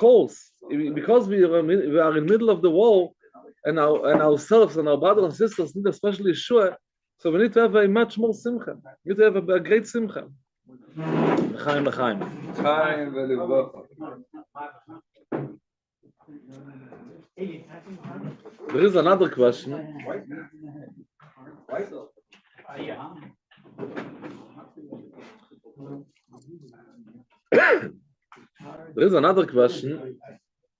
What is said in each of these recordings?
course, because we are in the middle of the war, and ourselves and our brothers and sisters need especially Yeshua, so we need to have a much more simcha. We need to have a great simcha. L'chaim, l'chaim. Chaim v'levocha. There is another question. There is another question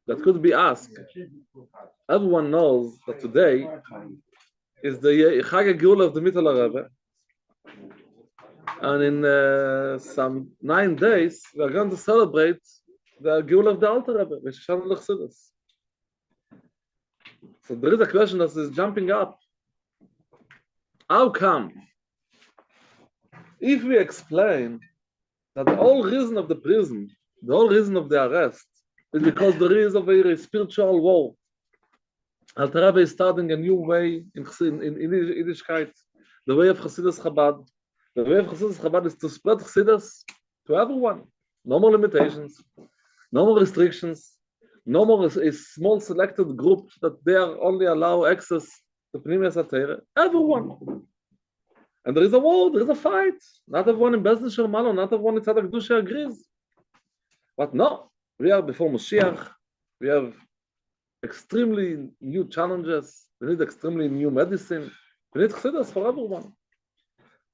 that could be asked. Everyone knows that today is the Chag HaGeula of the Mittel Rebbe, and in some 9 days we are going to celebrate the Geula of the Alter Rebbe, which is Shalom L'Chassidus. So there is a question that is jumping up. How come, if we explain that the whole reason of the prison, the whole reason of the arrest, is because there is a very spiritual war. Alter Rebbe is starting a new way in Yiddishkeit, the way of Chassidus Chabad. The way of Chassidus Chabad is to spread Chassidus to everyone. No more limitations, no more restrictions, no more a small selected group that they are only allow access to Pnimiyas HaTeirah. Everyone. And there is a war, there is a fight. Not everyone in Bezdin Shel Malo, not everyone in Tzaddik Dusha agrees. But no, we are before Mashiach. We have extremely new challenges. We need extremely new medicine. We need Chassidus for everyone.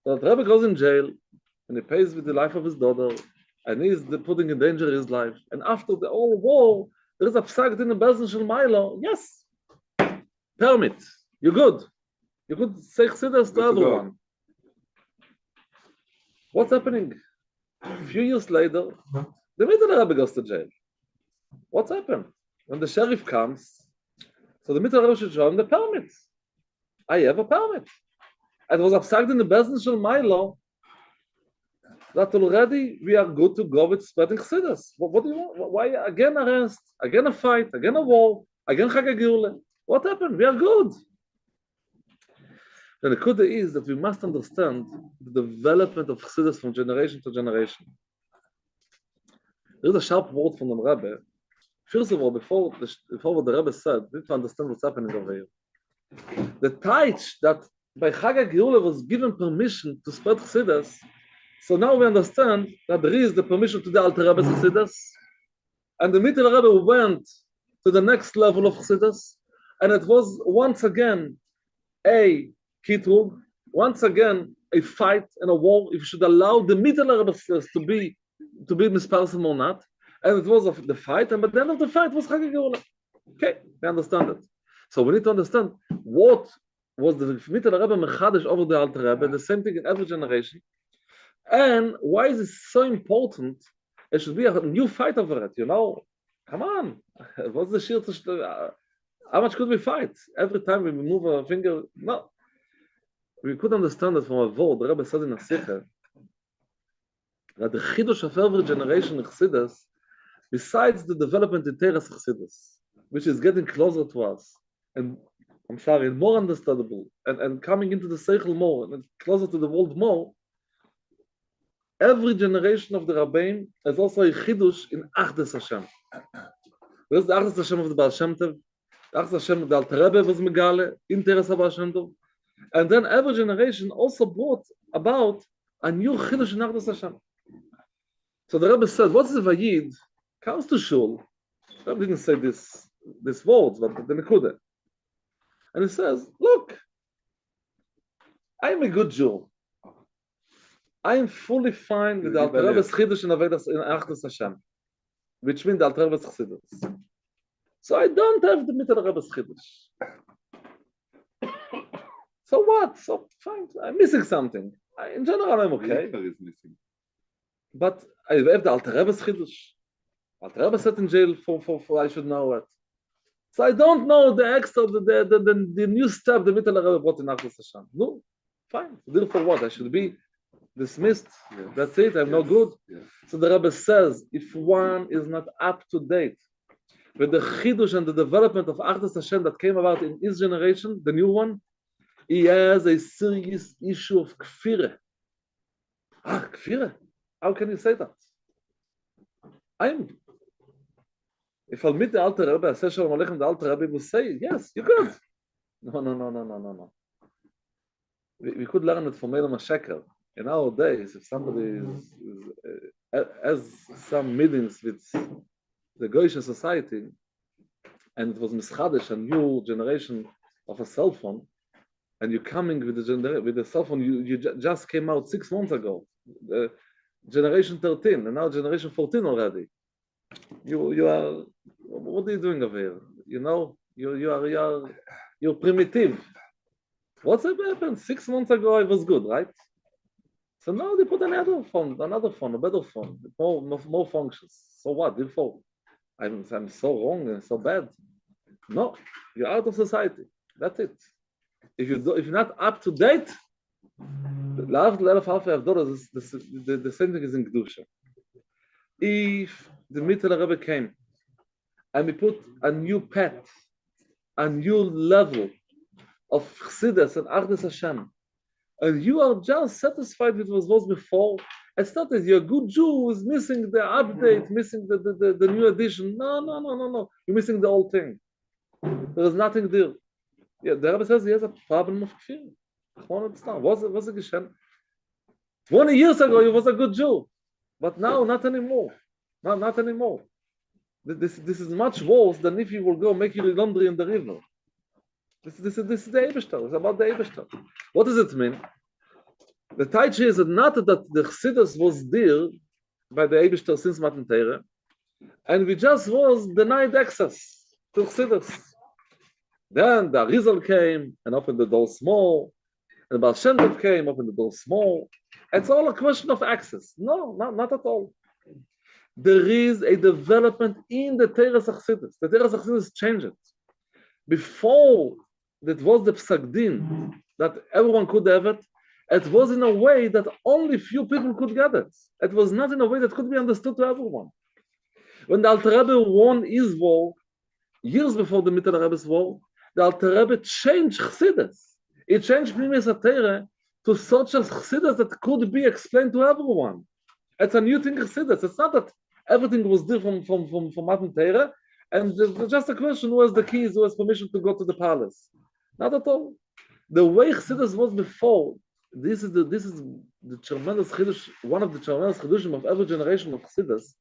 So the Rebbe goes in jail, and he pays with the life of his daughter, and he is putting in danger his life. And after the whole war, there is a psak din in Bezdin Shel Malo. Yes, permit. You're good. You could say Chassidus to everyone. What's happening? A few years later, the Mittel Rebbe goes to jail. What's happened? When the sheriff comes, so the Mittel Rebbe should show him the permit. I have a permit. It was absagt in the Bezdin Shel Malo that already we are good to go with spreading Chassidus. What do you want? Why again arrest? Again a fight? Again a war? Again Chag HaGeula? What happened? We are good. And the Kuda is that we must understand the development of Chassidus from generation to generation. There is a sharp word from the Rebbe. First of all, before what the Rebbe said, we need to understand what's happening over here. The Taich that by Chag HaGeula was given permission to spread Chassidus, so now we understand that there is the permission to the Alter Rebbe's Chassidus, and the Mittel Rebbe went to the next level of Chassidus, and it was once again a Kitrug, once again a fight and a war if you should allow the Mittel Rebbe to be misparsim or not, and it was the fight, and by the end of the fight was Chag HaGeula. Okay, we understand it. So we need to understand what was the Mittel Rebbe mechadish over the Alter Rebbe, the same thing in every generation, and why is it so important? It should be a new fight over it. Come on, what's the sheer? How much could we fight? Every time we move a finger, no. We could understand that from a word. The Rebbe said in a Sikha that the chidush of every generation in Chassidus, besides the development in Teres Chassidus, which is getting closer to us, and more understandable, and coming into the Seichel more, and closer to the world more, every generation of the Rabbeim is also a chidush in Achdes Hashem. There's the Achdes Hashem of the Baal Shem Tov, the Achdes Hashem of the Alter Rebbe was Megale, in Teres Baal Shem Tov, and then every generation also brought about a new chidush in Achdes Hashem. So the Rebbe said, what's the Vayid? Comes to Shul. The Rebbe didn't say this words, but the Nekuda. And he says, look, I'm a good Jew. I'm fully fine with the Alter Rebbe's Chidush in Achdes Hashem, which means the Alter Rebbe's Chassidus. So I don't have the Mittel Rebbe's Chidush. So what? So fine. I'm missing something. In general, I'm okay. But I have the Alter Rebbe's Chidush. Alter Rebbe sat in jail for I should know it. So I don't know the extra, the new step the Mittel Rebbe brought in Achdes Hashem. No, fine. Deal for what? I should be dismissed. Yeah. That's it. I'm no good. Yeah. So the Rebbe says, if one is not up to date with the chidush and the development of Achdes Hashem that came about in his generation, the new one, he has a serious issue of kfirah. Kfirah? How can you say that? If I'll meet the Alter Rebbe, I say Shalom Aleichem, the Alter Rebbe will say, yes, you're good. No. We could learn it from Elam HaSheker. In our days, if somebody has some meetings with the Goyish society, and it was mischadesh, a new generation of a cell phone, and you're coming with the cell phone you just came out 6 months ago, generation 13, and now generation 14 already. You are, what are you doing over here? You know, you're primitive. What's happened? 6 months ago I was good, right? So now they put another phone, a better phone, more functions. So what? Therefore, I'm so wrong and so bad. No, you're out of society. That's it. If you're not up to date, the same thing is in Kedusha. If the Mittel Rebbe came and we put a new path, a new level of Chassidus and Achdus Hashem, and you are just satisfied with what was before, it's not that you're a good Jew who is missing the update, missing the new edition. No. You're missing the old thing. There is nothing there. Yeah, the Rebbe says he has a problem of fear. What's it? 20 years ago, he was a good Jew, but now not anymore. Not anymore. This is much worse than if you will go make your laundry in the river. This is the Eibishter. It's about the Eibishter. What does it mean? The Taich is not that the Chassidus was there by the Eibishter since Matan Torah, and we just was denied access to Chassidus. Then the Arizal came and opened the door small, and Baal Shem Tov came, opened the door small. It's all a question of access. No, not at all. There is a development in the Teres Chassidus. The Teres Chassidus changed. Before that was the Psak Din, that everyone could have it. It was in a way that only few people could get it. It was not in a way that could be understood to everyone. When the Alter Rebbe won his war, years before the Mittel Rebbe's war, the Alter Rebbe changed Chassidus. It changed Pnimis HaTorah to such a Chassidus that could be explained to everyone. It's a new thing Chassidus. It's not that everything was different from Matan Torah, and just a question: who has the keys? Who has permission to go to the palace? Not at all. The way Chassidus was before. This is the tremendous Chiddush, one of the tremendous Chiddushim of every generation of Chassidus.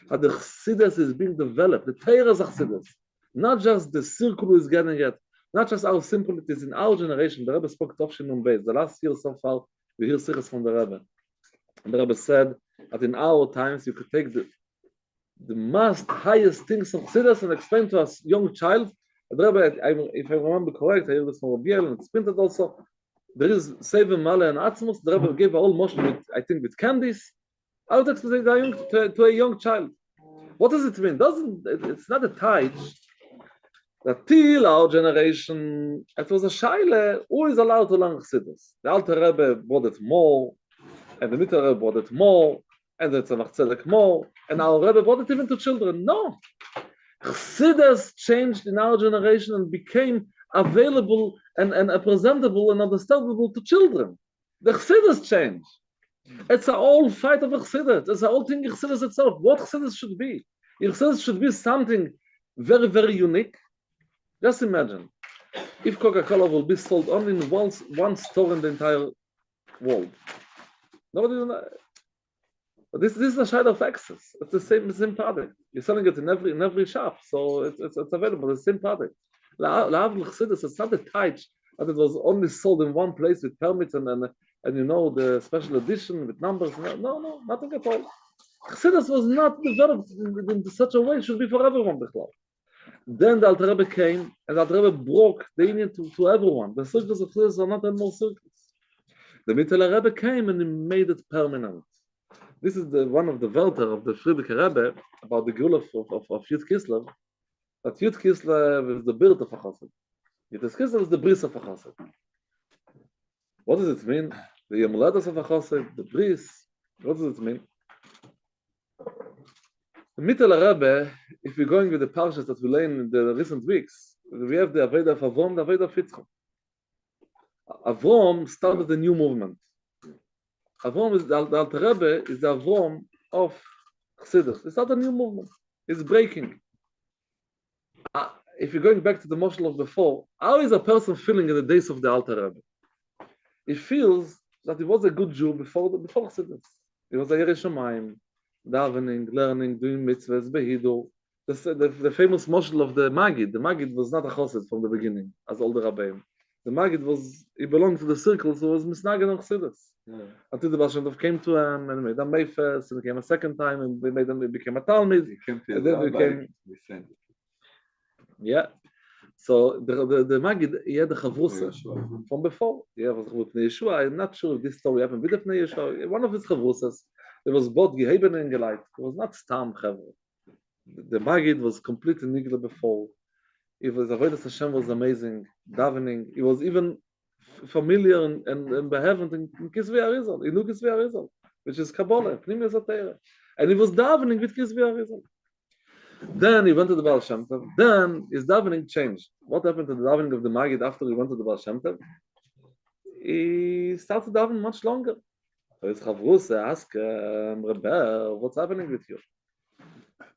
That the Chassidus is being developed. The Torah is Chassidus, not just the circle is getting it. Not just how simple it is in our generation. The Rebbe spoke Tovshin Nun Beis. The last year so far, we hear sichos from the Rebbe. And the Rebbe said that in our times you could take the most highest things of Chassidus and explain to a young child. The Rebbe, if I remember correct, I heard this from Rabbi Yel, and it's printed also. There is Seven Male and Atzmos. The Rebbe gave a whole motion with, I think, with candies. I would explain to a young child. What does it mean? It's not a tithe. That till our generation, it was a shaila, who is allowed to learn Chassidus? The Alter Rebbe brought it more, and the Mittel Rebbe brought it more, and the Tzemach Tzedek more, and our Rebbe brought it even to children. No. Chassidus changed in our generation and became available and presentable and understandable to children. The Chassidus changed. It's a whole fight of Chassidus. It's a whole thing in Chassidus itself. What Chassidus should be. Chassidus should be something very, very unique. Just imagine, if Coca-Cola will be sold only in one store in the entire world. Nobody will know. But this is a shade of access. It's the same product. You're selling it in every shop, so it's available. The same product. It's not a tithe that it was only sold in one place with permits and you know the special edition with numbers. No, nothing at all. Chassidus was not developed in such a way. It should be for everyone. Then the Alter Rebbe came, and the Alter Rebbe broke the union to everyone. The circles of Chassidus are not anymore circles. The Mittel Rebbe came and he made it permanent. This is one of the Wörter of the Friedrich Rebbe about the Geulah of Yud Kislev. That Yud Kislev is the birth of a Chassid. Yud Kislev is the bris of a Chassid. What does it mean? The Yom Holados of a Chassid, the bris. What does it mean? The Mittel Rebbe, if we're going with the parshas that we learned in the recent weeks, we have the Aveda of Avrom, the Aveda of Yitzchak. Avrom started a new movement. Avrom is the Alter Rebbe is the Avrom of Chassidus. It's not a new movement. It's breaking. If you're going back to the motion of before, how is a person feeling in the days of the Alter Rebbe? He feels that he was a good Jew before Chassidus. He was a Yerei Shamayim, davening, learning, doing mitzvahs, behidu. The famous moshel of the Magid. The Magid was not a Chassid from the beginning, as all the Rabbeim. The Magid he belonged to the circle, so he was misnagen on Chassidus. Until the Baal Shem Tov came to him and made him Meifes, and he came a second time, and he became a Talmid. And then he became... Yeah. So the Magid, he had the Chavrusa from before. He had with Yeshua. I'm not sure if this story happened with Yeshua. One of his Chavrusas, there was both Geheben and Geleit. It was not Stam Chavru. The Magid was completely nigla before. It was Avodas Hashem was amazing, davening. He was even familiar and behaving in Kisvei Arizal. He knew Kisvei Arizal, which is Kabbalah, Pnimius HaTeirah. And he was davening with Kisvei Arizal. Then he went to the Baal Shem Tov. Then his davening changed. What happened to the davening of the Magid after he went to the Baal Shem Tov? He started davening much longer. So his Chavrus asked Rebbe, what's happening with you?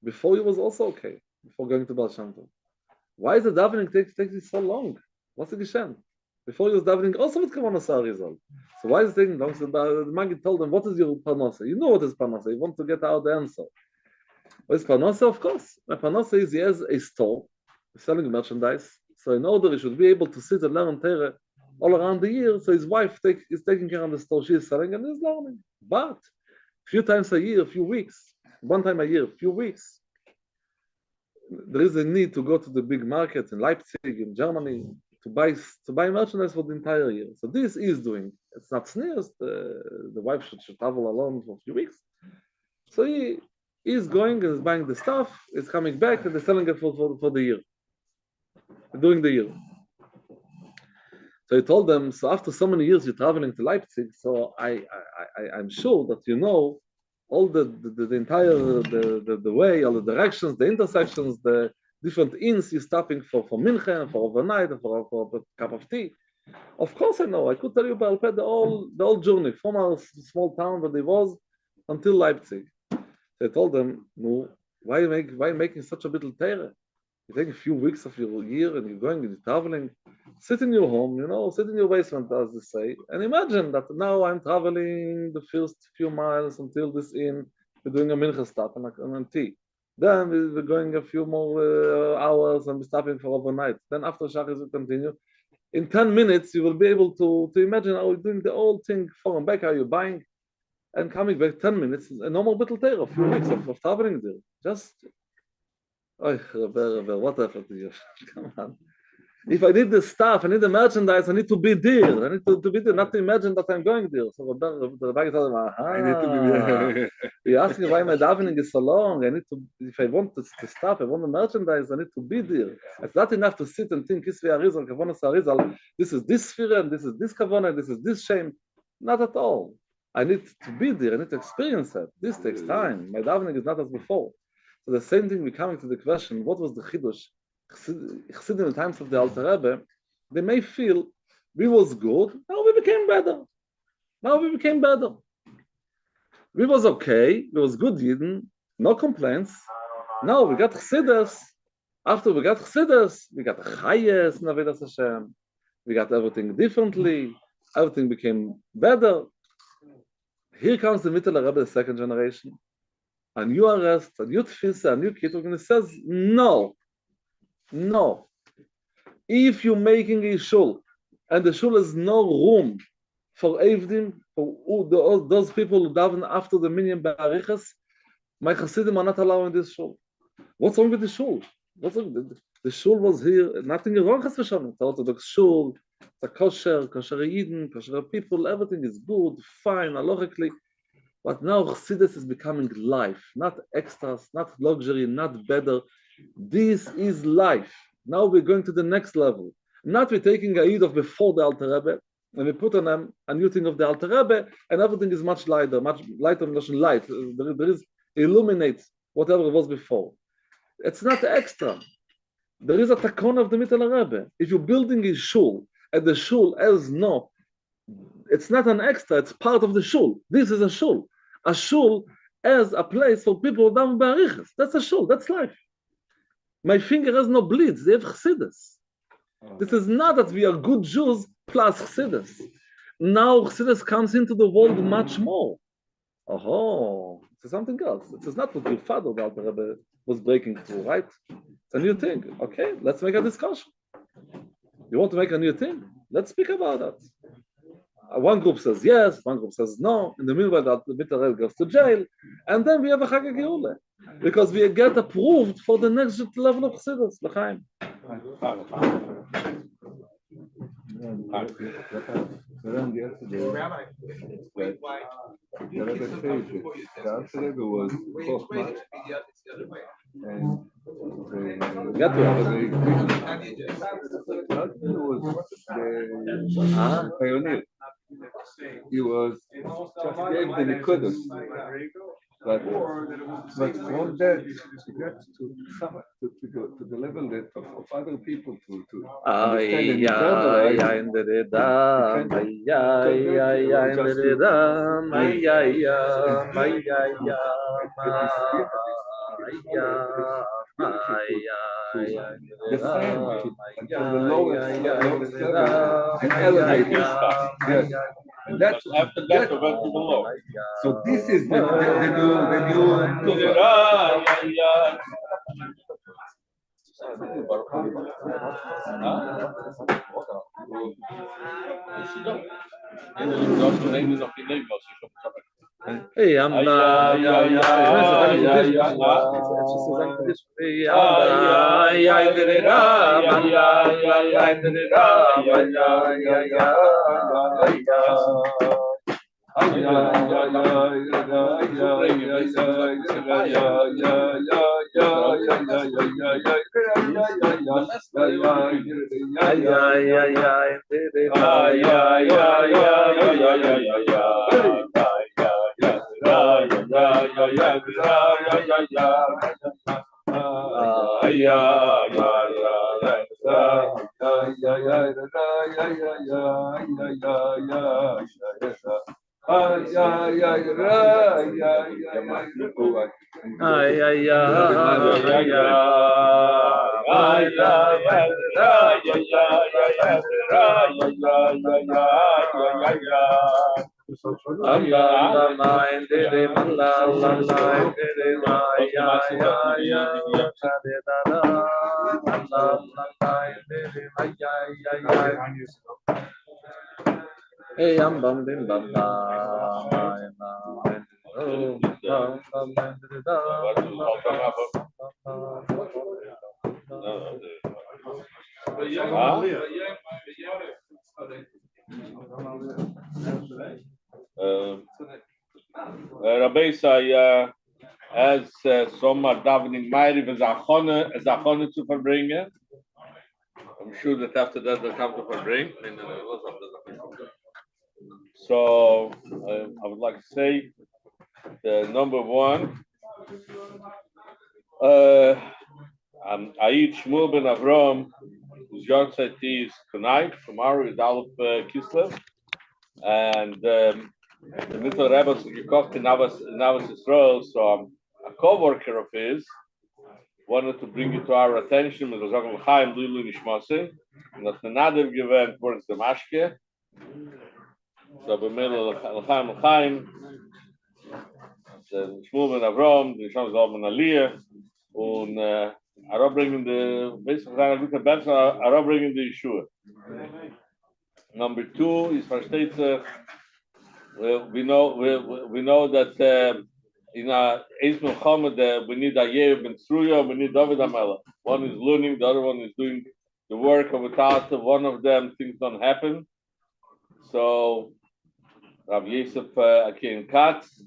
Before he was also okay, before going to Baal Shem Tov. Why is the davening taking so long? What's the Geshem? Before he was davening also with Kavanah Sarizal. So why is it taking long? So the Magid told him, what is your Parnasa? You know what is Parnasa. You want to get out the answer. What is Parnasa? Of course. My Parnasa is he has a store selling merchandise. So in order he should be able to sit and learn Torah all around the year, so his wife is taking care of the store she is selling and he's learning. But a few times a year, a few weeks, one time a year, a few weeks, there is a need to go to the big markets in Leipzig, in Germany, to buy merchandise for the entire year. So this is doing. It's not sneers. The wife should travel alone for a few weeks. So he is going and is buying the stuff, is coming back, and they're selling it for the year, during the year. So he told them, so after so many years you're traveling to Leipzig, so I'm sure that you know all the entire the way, all the directions, the intersections, the different inns you're stopping for Minchen, for overnight, for a cup of tea. Of course I know. I could tell you about the whole journey from our small town where they was until Leipzig. So I told them, no, why making such a little terror? You take a few weeks of your year and you're going and you're traveling. Sit in your home, sit in your basement, as they say, and imagine that now I'm traveling the first few miles until this inn. We're doing a mincha stop and tea. Then we're going a few more hours and we're stopping for overnight. Then after Shachris we continue. In 10 minutes, you will be able to imagine how you're doing the whole thing for and back, how you're buying and coming back 10 minutes, a normal little tale, a few weeks of traveling there. Just, Rebbe, what happened to you? Come on. If I need the stuff, I need the merchandise, I need to be there. I need to be there, not to imagine that I'm going there. So the Rebbe told him, I need to be there. You're asking why my davening is so long. If I want the stuff, I want the merchandise, I need to be there. It's not enough to sit and think, Kisvei Arizal, Kavanah Arizal, this is this sphere, and this is this Kavanah, this is this shame. Not at all. I need to be there, I need to experience it. This takes time. My davening is not as before. So the same thing, we're coming to the question, what was the Chidush? Chassid in the times of the Alter Rebbe, they may feel we was good, now we became better. We was okay, we was good Yidden, no complaints. Now we got Chassidus. After we got Chassidus, we got Chayes, Navedas Hashem. We got everything differently. Everything became better. Here comes the Mittel Rebbe, the second generation. A new arrest, a new tfisa, a new kituk, and it says, no. If you're making a shul, and the shul has no room for Evdim, for those people who daven after the minyan ba'arichas, my Chassidim are not allowing this shul. What's wrong with the shul? The shul was here, nothing wrong, Chas v'shalom. It's Orthodox shul, it's a kosher Yidden, kosher people, everything is good, fine, halachically. But now Chassidus is becoming life, not extras, not luxury, not better. This is life. Now we're going to the next level. Not we're taking a Eid of before the Alter Rebbe, and we put on them a new thing of the Alter Rebbe, and everything is much lighter, light. There is illuminates whatever was before. It's not extra. There is a takon of the Mittel Rebbe. If you're building a shul, and the shul has no, it's not an extra, it's part of the shul. This is a shul. A shul as a place for people down ba'arichas. That's a shul, that's life. My finger has no bleeds. They have chassidus. This is not that we are good Jews plus chassidus. Now chassidus comes into the world much more. Oh, it's something else. It is not what your father, the Alter Rebbe, was breaking through, right? It's a new thing. Okay, let's make a discussion. You want to make a new thing? Let's speak about that. One group says yes, one group says no. In the meanwhile, the Bitter Rebbe goes to jail, and then we have a Chag Geula, because we get approved for the next level of chassidus, l'chaim. Rabbi, the Rebbe says that the Alter Rebbe was Chochmah, and the pioneer. He was just gave the Nikudas. But from that, you got to the level that of other people to understand and descend until the lowest level and elevate yourself. Yes. And that's after that went to the low. So this is the new Hey, I'm Hey, I'm bum bim bum Rabbi say, as Sommer davening Ma'ariv as Achone zu verbringen. I'm sure that after that they'll come to Farbrengen. So I would like to say the number one, Ayid Shmuel ben Avram, whose yahrzeit is tonight. Tomorrow is Aleph Kislev, and the Mitzvah Rebbe gekocht in Navas Israel. So a co-worker of his wanted to bring it to our attention. Mit der Chaim Lilu Nishmasin, and that the Nadav given towards the Mashke. So by middle Chaim, the Shmuel ben Avram, the Nishmas ben Aliyah, and bringing the basically gute Benzer, bringing the Yeshua. Number two is versteht we know that in Eis Milchama we need Ayev ben Tzruya, we need David Amela. One is learning, the other one is doing the work of without one of them things don't happen. So Rav Yosef Akin Katz,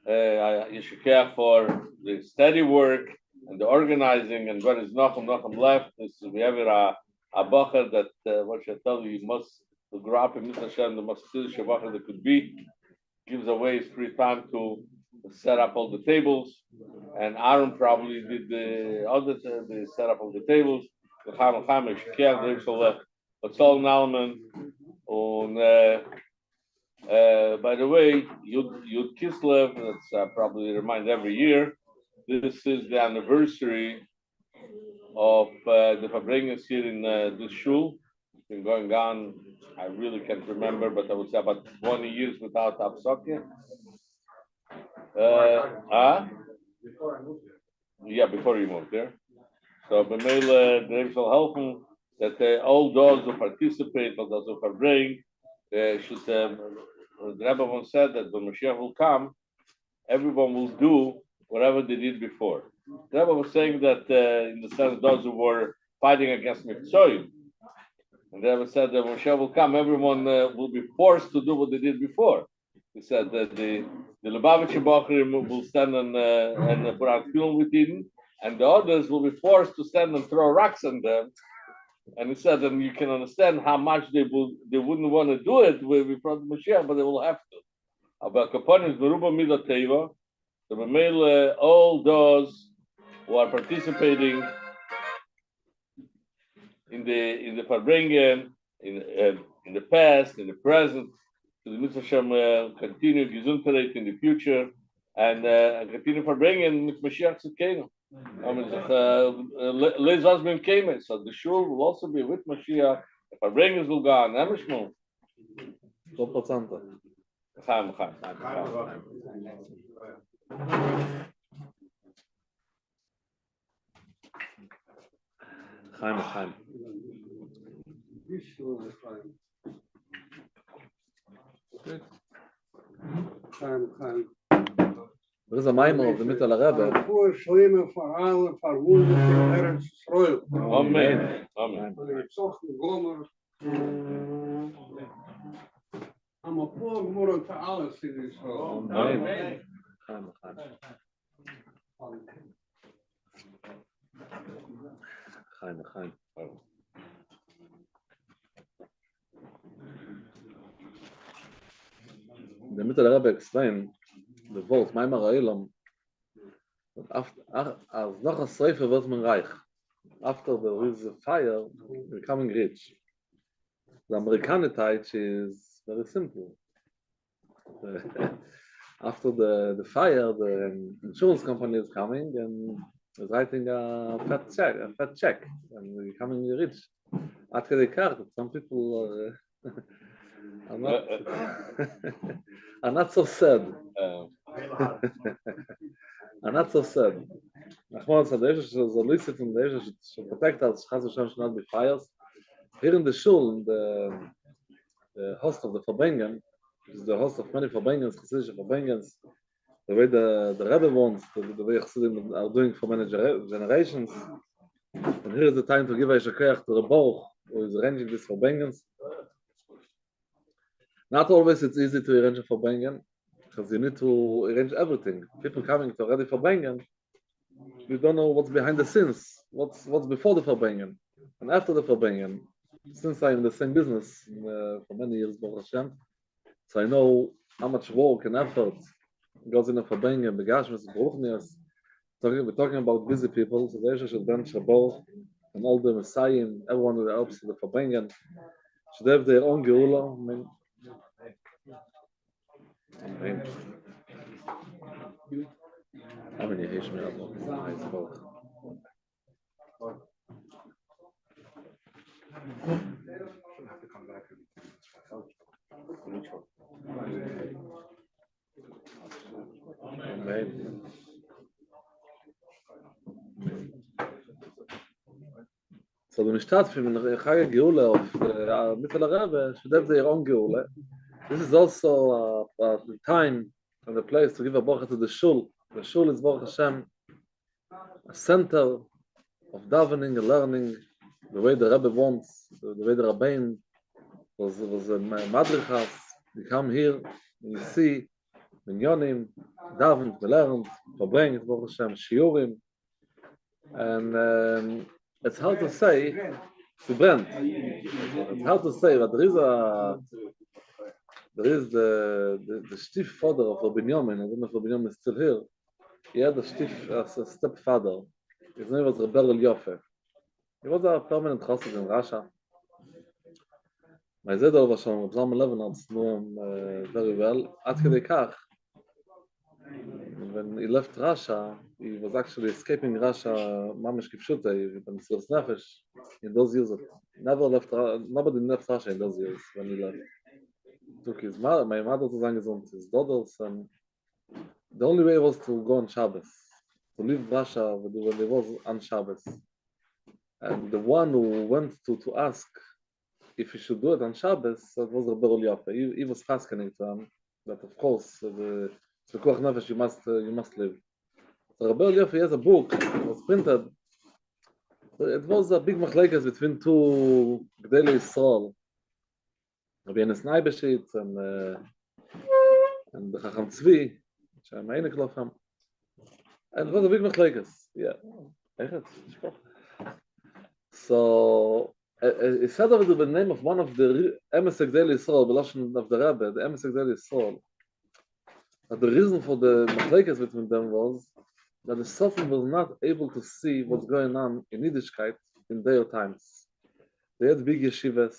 you should care for the steady work and the organizing, and what is Nachum left. We have a bacher that what should I tell you must grow up in Mr. Hashem, the most serious bacher that could be, gives away his free time to set up all the tables, and Aaron probably did the set up all the tables. The Chaim is care there so that's all Nalman. By the way, Yud Kislev, that's probably remind every year, this is the anniversary of the Farbrengen here in this shul. It's been going on, I really can't remember, but I would say about 20 years without Apsoke. Before I moved here. Yeah, before you moved there. So B'meila, the Rebbe shall help him that all those who participate, all those who Farbrengen, should, the Rebbe once said that when Mashiach will come, everyone will do whatever they did before. The Rebbe was saying that in the sense those who were fighting against Mitzrayim, and the Rebbe said that when Mashiach will come, everyone will be forced to do what they did before. He said that the Lubavitcher Bochrim will stand and put out film with Eden, and the others will be forced to stand and throw rocks on them. And he said, and you can understand how much they wouldn't want to do it before the Mashiach, but they will have to. But Kaponim is Beruba Midat Teva, so B'meila, all those who are participating in the Farbrengen, in the past, in the present, to the Mitzvah Hashem continue Gesundheit in the future, and continue Farbrengen with Mashiach Tzidkenu. Les Osman came, so the shul will also be with Mashiach. The Farbrengen will go on. Emishmu. 100%. Chaim. Chaim. This shul is fine. Chaim. There is a Maimer of the Mittel Rebbe. Voor slimme verhalen verwonden in Eretz Yisrael. Amen. En ik zocht een gommer. I'm a poor moral to alles in Israel. Amen. Chaim. The Mittel Rebbe explained the words Maimer Ha'olam, as noch a Sreife wird man reich. After there is a fire, becoming rich. The American type is very simple. After the fire, the insurance company is coming and is writing a fat check, and we're becoming rich. After the car, some people are not so sad. I'm not so sad. Nachman said, "There's a licit and there's a protect us. Has should not be fires." Here in the shul, the host of the Farbrengen, which is the host of many Farbrengens, Chassidish Farbrengens, the way the Rebbe wants, the way Chassidim are doing for many generations. And here is the time to give a shakach to the Boch, who is arranging this Farbrengens. Not always it's easy to arrange a Farbrengen, because you need to arrange everything. People coming to already Farbrengen, you don't know what's behind the scenes, what's before the Farbrengen and after the Farbrengen. Since I'm in the same business for many years, Baruch Hashem, so I know how much work and effort goes in the Farbrengen, Begashmis, Baruchnias. We're talking about busy people, so they should then Shabbat and all the Messiah, everyone who helps in the Farbrengen should have their own Geula. Amen. How many Hishmi are Amen. So the Mishtafim in the Chag Geula of Mittel Rebbe should have their own Geula. This is also the time and the place to give a bracha to the shul. The shul is Baruch Hashem, a center of davening and learning the way the Rebbe wants, the way the Rabbein was a madrichas. You come here and you see minyanim, daven, learn, Farbrengen, Baruch Hashem, shiurim, and it's hard to say. It's hard to say, but there is the stiff father of Rabbi Binyamin. I don't know if Rabbi Binyamin is still here. He had a stepfather. His name was Rebbe Yofe. He was a permanent chassid in Russia. My Zedel was from Reb Zalman Levenards, knew him very well. Ad kedei kach, when he left Russia, he was actually escaping Russia, mamish kipshute, with the Mesiras Nefesh in those years. Never left, nobody left Russia in those years when he left. Took his mother, my mother to Zangezund, his daughters, and the only way was to go on Shabbos, to leave Russia when they was on Shabbos. And the one who went to ask if he should do it on Shabbos, that was Rabbi Yafa. He was fascinating to him that, of course, the Pekuach Nefesh you must live. So Rabbi Yafa has a book. It was printed. It was a big machlekes between two Gdei Yisrael, Rabbi Enes Naibeshit and the Chacham Tzvi, which I'm einig of him. And it was a big machlekes. Yeah, so he said over the name of one of the Emes Gdei Yisrael, Belashon of the Rebbe, the Emes Gdei Yisrael. That the reason for the machlekes between them was that the Sophem was not able to see what's going on in Yiddishkeit in their times. They had big yeshivas.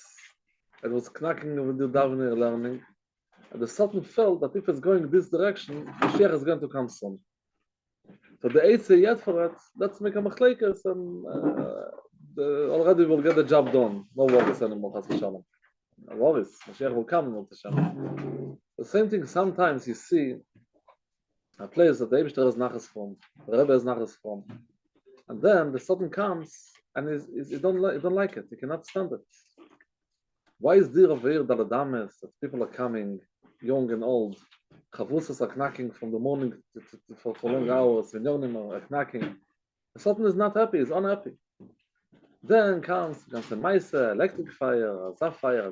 It was knocking with the davening learning. And the Sophem felt that if it's going this direction, Mashiach is going to come soon. So the Eitzah yet for it, let's make a machlekes and already we'll get the job done. No worries anymore, Chas v'shalom. No worries, Mashiach will come, Mot Hashem. The same thing sometimes you see a place that the Eibishter is nachas from, the Rebbe is nachas from, and then the Satan comes and he don't like it. He cannot stand it. Why is there over here daladames that people are coming, young and old? Chavusas are knocking from the morning for long hours. Vinyonim are knocking. The Satan is not happy. He's unhappy. Then comes the Maise, electric fire, azaf fire.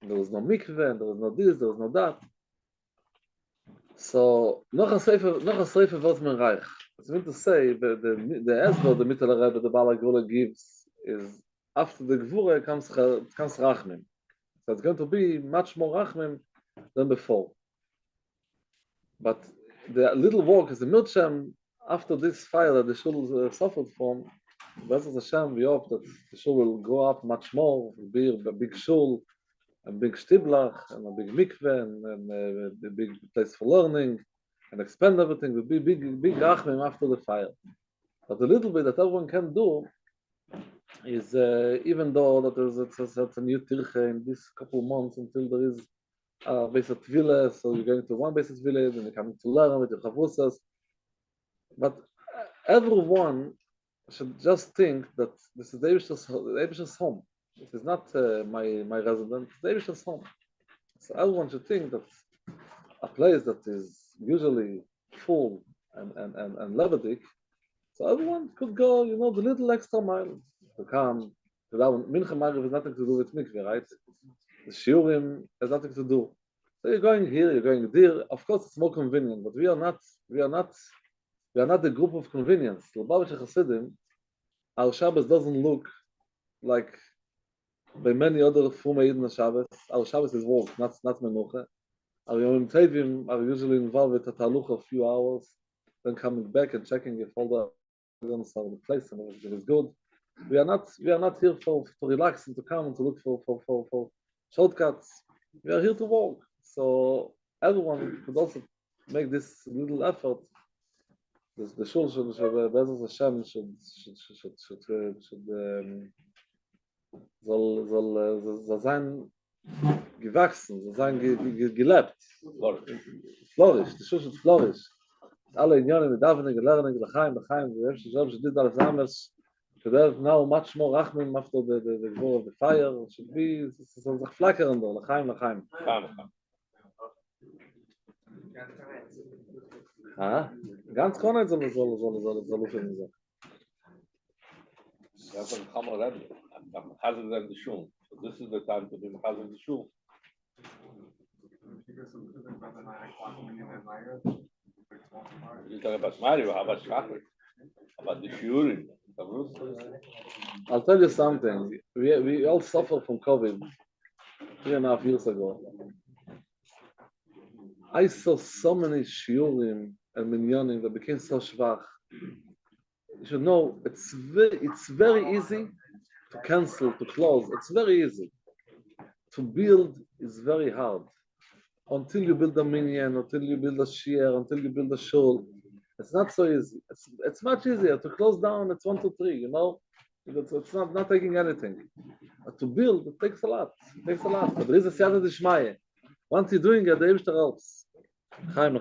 There was no mikveh, and there was no this, there was no that. So, noch a seife wird man reich. It's meant to say, the Esber, the Mittel Rebbe, the Bala Gula gives, is after the Gvure comes Rachmim. So it's going to be much more Rachmim than before. But the little work is the Milchem, after this fire that the Shul suffered from, B'ezras Hashem, we hope that the Shul will go up much more, will be a big Shul, a big shtiblach, and a big mikveh, and a big place for learning, and expand everything. Will be big rachmim after the fire. But the little bit that everyone can do is, even though that there's a new tirche in this couple of months until there is a basic tvila, so you're going to one basic village and you're coming to learn with your chavusas. But everyone should just think that this is the Eibishter's home. This is not my residence, it's the Eibishter's home. So everyone should think that a place that is usually full and levitic, so everyone could go, the little extra mile to come to that one. Mincha Mariv has nothing to do with mikveh, right? The shiurim has nothing to do. So you're going here, you're going there. Of course, it's more convenient, but we are not the group of convenience. Lubavitcher Hasidim, our Shabbos doesn't look like by many other Fumeid Shabbos. Our Shabbos is work, not Menucha. Our Yom Tovim are usually involved with a taluch of a few hours, then coming back and checking if all the organs are in place and everything is good. We are not here to relax and to come and to look for shortcuts. We are here to work. So everyone could also make this little effort. The shul should B'ezras Hashem soll sein gewachsen, soll sein gelebt, flourish. The shul should flourish. Alle Inyonim mit davening, learning, l'chaim, we have to do all the should have now much more rachmim after the war of the fire. It should be soll sich flackern da, l'chaim. Ganz Kornet soll lufen so. That's a common Rebbe. I'm the shul. So this is the time to be Mechazin the shul. You talk about Mario, how about Shachar? About the shiurim? I'll tell you something. We all suffer from COVID 3.5 years ago. I saw so many shiurim and minyanim that became so schwach. You should know it's very easy to cancel, to close. It's very easy. To build is very hard. Until you build a minyan, until you build a shiur, until you build a shul, It's not so easy. It's much easier to close down. It's 1, 2, 3. You know, it's not taking anything. But to build, it takes a lot. It takes a lot. But there is a siyata d'shmaya. Once you're doing it, the Eibishter helps. Chaim.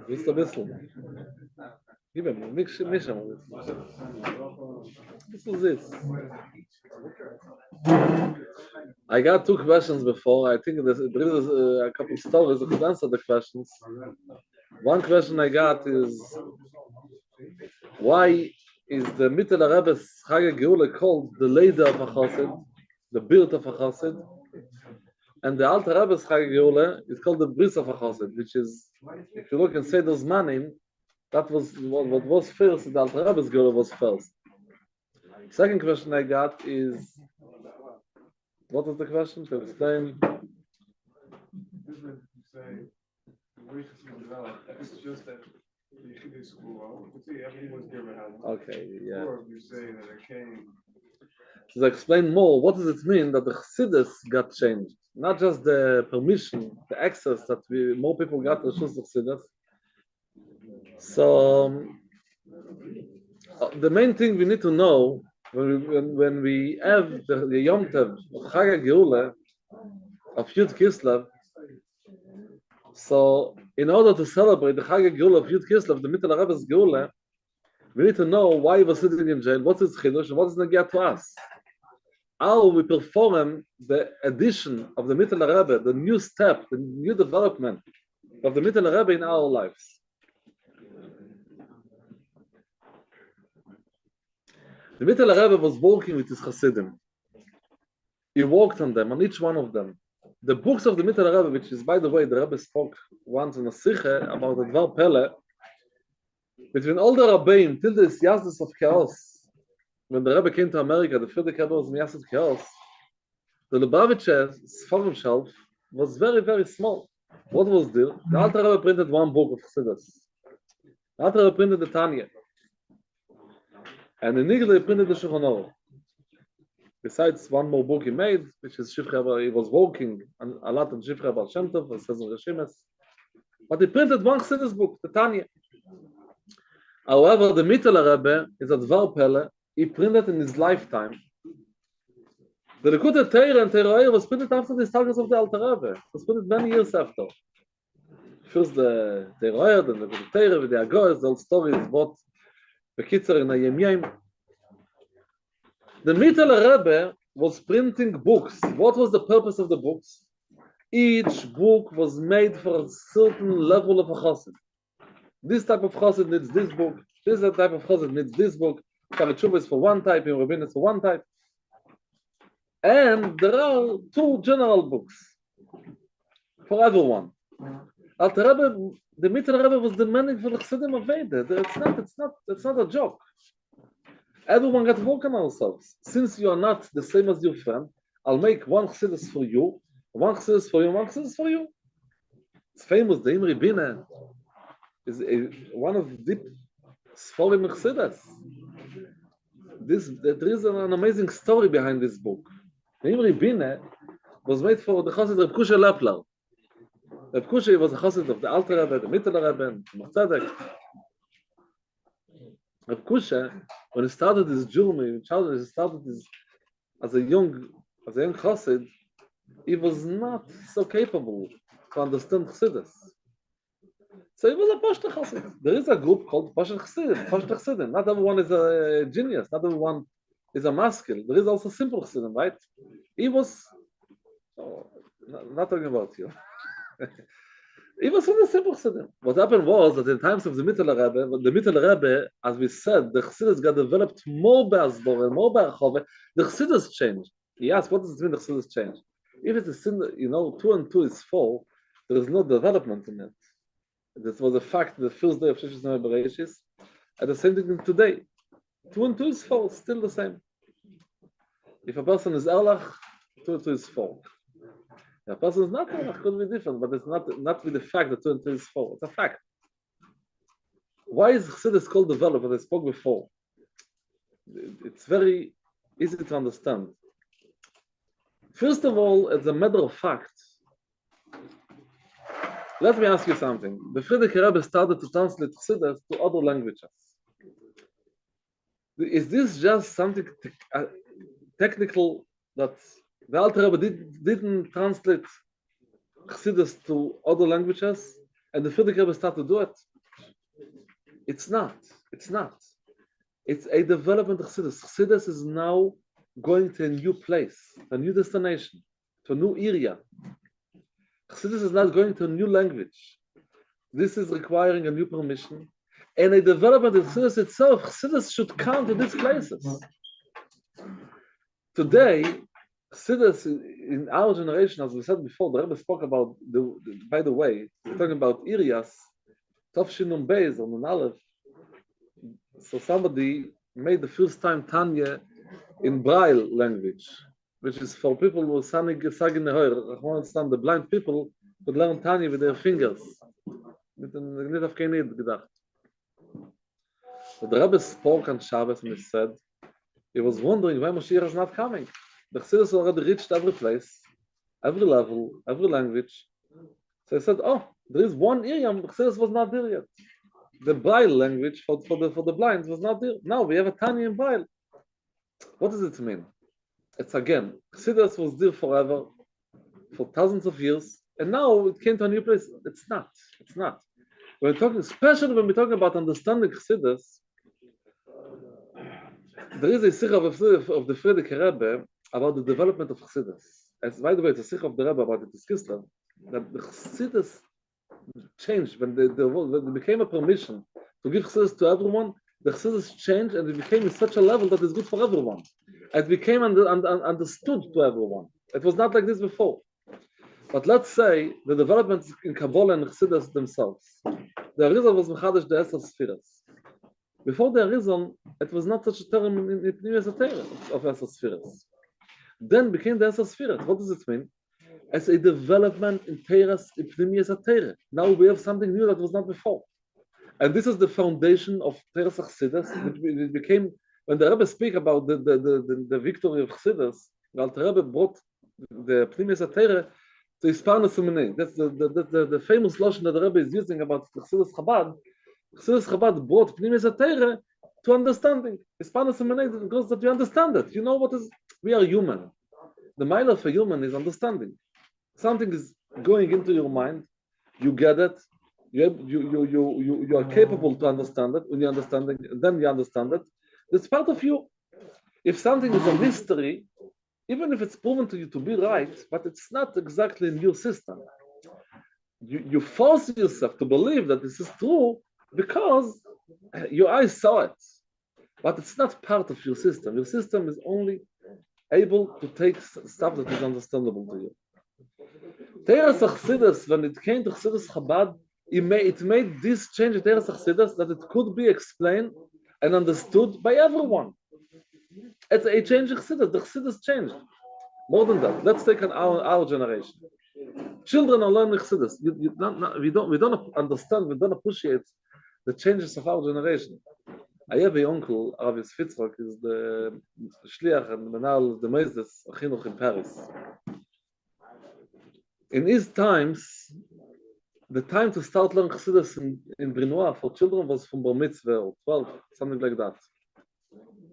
Willst du ein bisschen? Gib ihm, mix ein bisschen. I got two questions before. I think there is a couple of stories that could answer the questions. One question I got is, why is the Mittel Rebbe's Chag Geula called the leader of a Chassid, the birth of a Chassid, and the Alter Rebbe's Chag Geula is called the bris of a Chassid, which is, if you look and say those manim, that was what was first. The Alter Rebbe's Geula was first. Second question I got is, what was the question? To explain. It's just that the Yechidei school, you can see everything was given out. Okay, yeah. Or you say that it came. To explain more, what does it mean that the Chassidus got changed? Not just the permission, the access that more people got to Shus Chassidus. So the main thing we need to know when we have the Yom Tov of Chag Geula of Yud Kislev. So in order to celebrate the Chag Geula of Yud Kislev, the Mittel Rebbe's Geula, we need to know why he was sitting in jail, what's his chidush, and what is Nagia to us. How we perform the addition of the Mittel Rebbe, the new step, the new development of the Mittel Rebbe in our lives. The Mittel Rebbe was walking with his Chassidim. He walked on them, on each one of them. The books of the Mittel Rebbe, which is, by the way, the Rebbe spoke once in a Siche about the Dvar Pele, between all the Rabbeim till the Yazdus of Chaos, when the Rebbe came to America, the Friedrich Rebbe was in Yazdus of Chaos, the Lubavitcher's Forum shelf was very, very small. What was there? The Alter Rebbe printed one book of Chassidus. The Alter Rebbe printed the Tanya. And in Nigel he printed the Shulchan Aruch. Besides one more book he made, which is Shifra, he was working a lot on Shifra Baal Shem Tov, it says in Reshimes. But he printed one Chassidus book, the Tanya. However, the Mittel Rebbe is a Dvar Pele. He printed in his lifetime. The Likutei Torah and Torah was printed after the Tagas of the Alter Rebbe. It was printed many years after. First the Torah, then the Likutei Torah with the Agoras, the old story is what Bekitzer in a Yem Yem. The Mittel Rebbe was printing books. What was the purpose of the books? Each book was made for a certain level of a chassid. This type of chassid needs this book. This type of chassid needs this book. Kavitshuva is for one type, and Rabin is for one type. And there are two general books for everyone. Alter Rebbe, the Mittel Rebbe was demanding for the chassidim of Veda. It's not a joke. Everyone got to work on ourselves. Since you are not the same as your friend, I'll make one chassidus for you, one chassidus for you, one chassidus for you. It's famous, the Imri Bine. is one of the deep Sforim Chassidus. There is an amazing story behind this book. Imri Bine was made for the Chassid Reb Kusha Lepler. Reb Kusha was a Chassid of the Alter Rebbe, the Mittler Rebbe, Tzedek. Reb Kusha, when he started his journey, he started as a young Chassid, he was not so capable to understand Chassidus. So he was a Pashto Chassid. There is a group called Pashto Chassidim. Not everyone is a genius. Not everyone is a maskil. There is also simple Chassidim, right? He was, not talking about you. He was from the simple Chassidim. What happened was that in times of the Mittler Rebbe, as we said, the Chassidus got developed more by Asbor, more by Achove. The Chassidus changed. He asked, what does it mean the Chassidus changed? If it's a sin, 2 and 2 is 4, there is no development in it. This was a fact the first day of Shishis Noah Bereshis. And the same thing today. 2 and 2 is 4, still the same. If a person is Erlach, 2 and 2 is 4. If a person is not Erlach, could be different, but it's not with the fact that 2 and 2 is 4. It's a fact. Why is Chassidus called developed, as I spoke before? It's very easy to understand. First of all, as a matter of fact, let me ask you something. The Frierdiker Rebbe started to translate Chassidus to other languages. Is this just something technical that the Alter Rebbe didn't translate Chassidus to other languages and the Frierdiker Rebbe started to do it? It's not. It's not. It's a development of Chassidus. Chassidus is now going to a new place, a new destination, to a new area. Chassidus is not going to a new language. This is requiring a new permission. And a development of Chassidus itself, Chassidus should come to these places. Today, Chassidus in our generation, as we said before, the Rebbe spoke about, by the way, we're talking about areas, Tov Shinun Beis or Nun Aleph. So somebody made the first time Tanya in Braille language, which is for people who sagin nehoir. I understand the blind people could learn Tanya with their fingers. But the Rebbe spoke on Shabbos and he said he was wondering why Moshiach is not coming. The Chassidus already reached every place, every level, every language. So he said, oh, there is one area the Chassidus was not there yet. The Braille language for the blind was not there. Now we have a Tanya in Braille. What does it mean? It's again, Chassidus was there forever, for thousands of years, and now it came to a new place. It's not. When we're talking, especially when we're talking about understanding Chassidus, there is a sikh of the Frierdiker Rebbe about the development of Chassidus. As by the way, it's a sikh of the Rebbe about Yud Kislev, that the Chassidus changed when there became a permission to give Chassidus to everyone. The Chassidus changed and it became at such a level that is good for everyone. It became understood to everyone. It was not like this before. But let's say the development in Kabbalah and Chassidus themselves. The Arizal was Mechadish the Esser Spheres. Before the Arizal, it was not such a term in Pnimius HaTorah of Esser Spheres. Then became the Esser Spheres. What does it mean? As a development in Teras in Pnimius HaTorah. Now we have something new that was not before. And this is the foundation of Teras Chassidus. It became, when the Rebbe speak about the victory of Chassidus, the Alter Rebbe brought the Pnimius HaTorah to Isparnas U'Minei. That's the famous lotion that the Rebbe is using about Chassidus Chabad. Chassidus Chabad brought Pnimius HaTorah to understanding. Isparnas U'Minei goes that you understand it. You know what is, we are human. The mile of a human is understanding. Something is going into your mind, you get it, you are capable to understand it. When you understand it, then you understand it. It's part of you. If something is a mystery, even if it's proven to you to be right, but it's not exactly in your system, you force yourself to believe that this is true because your eyes saw it. But it's not part of your system. Your system is only able to take stuff that is understandable to you. Teras Chassidus, when it came to Chassidus Chabad, it made this change in Teras Chassidus that it could be explained and understood by everyone. It's a change in Chassidus. The Chassidus changed. More than that, let's take our generation. Children are learning Chassidus. We don't understand, we don't appreciate the changes of our generation. I have a uncle, Rav Fitzrock, is the Shliach and Menal the Moses Chinuch in Paris. In his times, the time to start learning Chassidus in Brinois for children was from Bar Mitzvah or 12, something like that.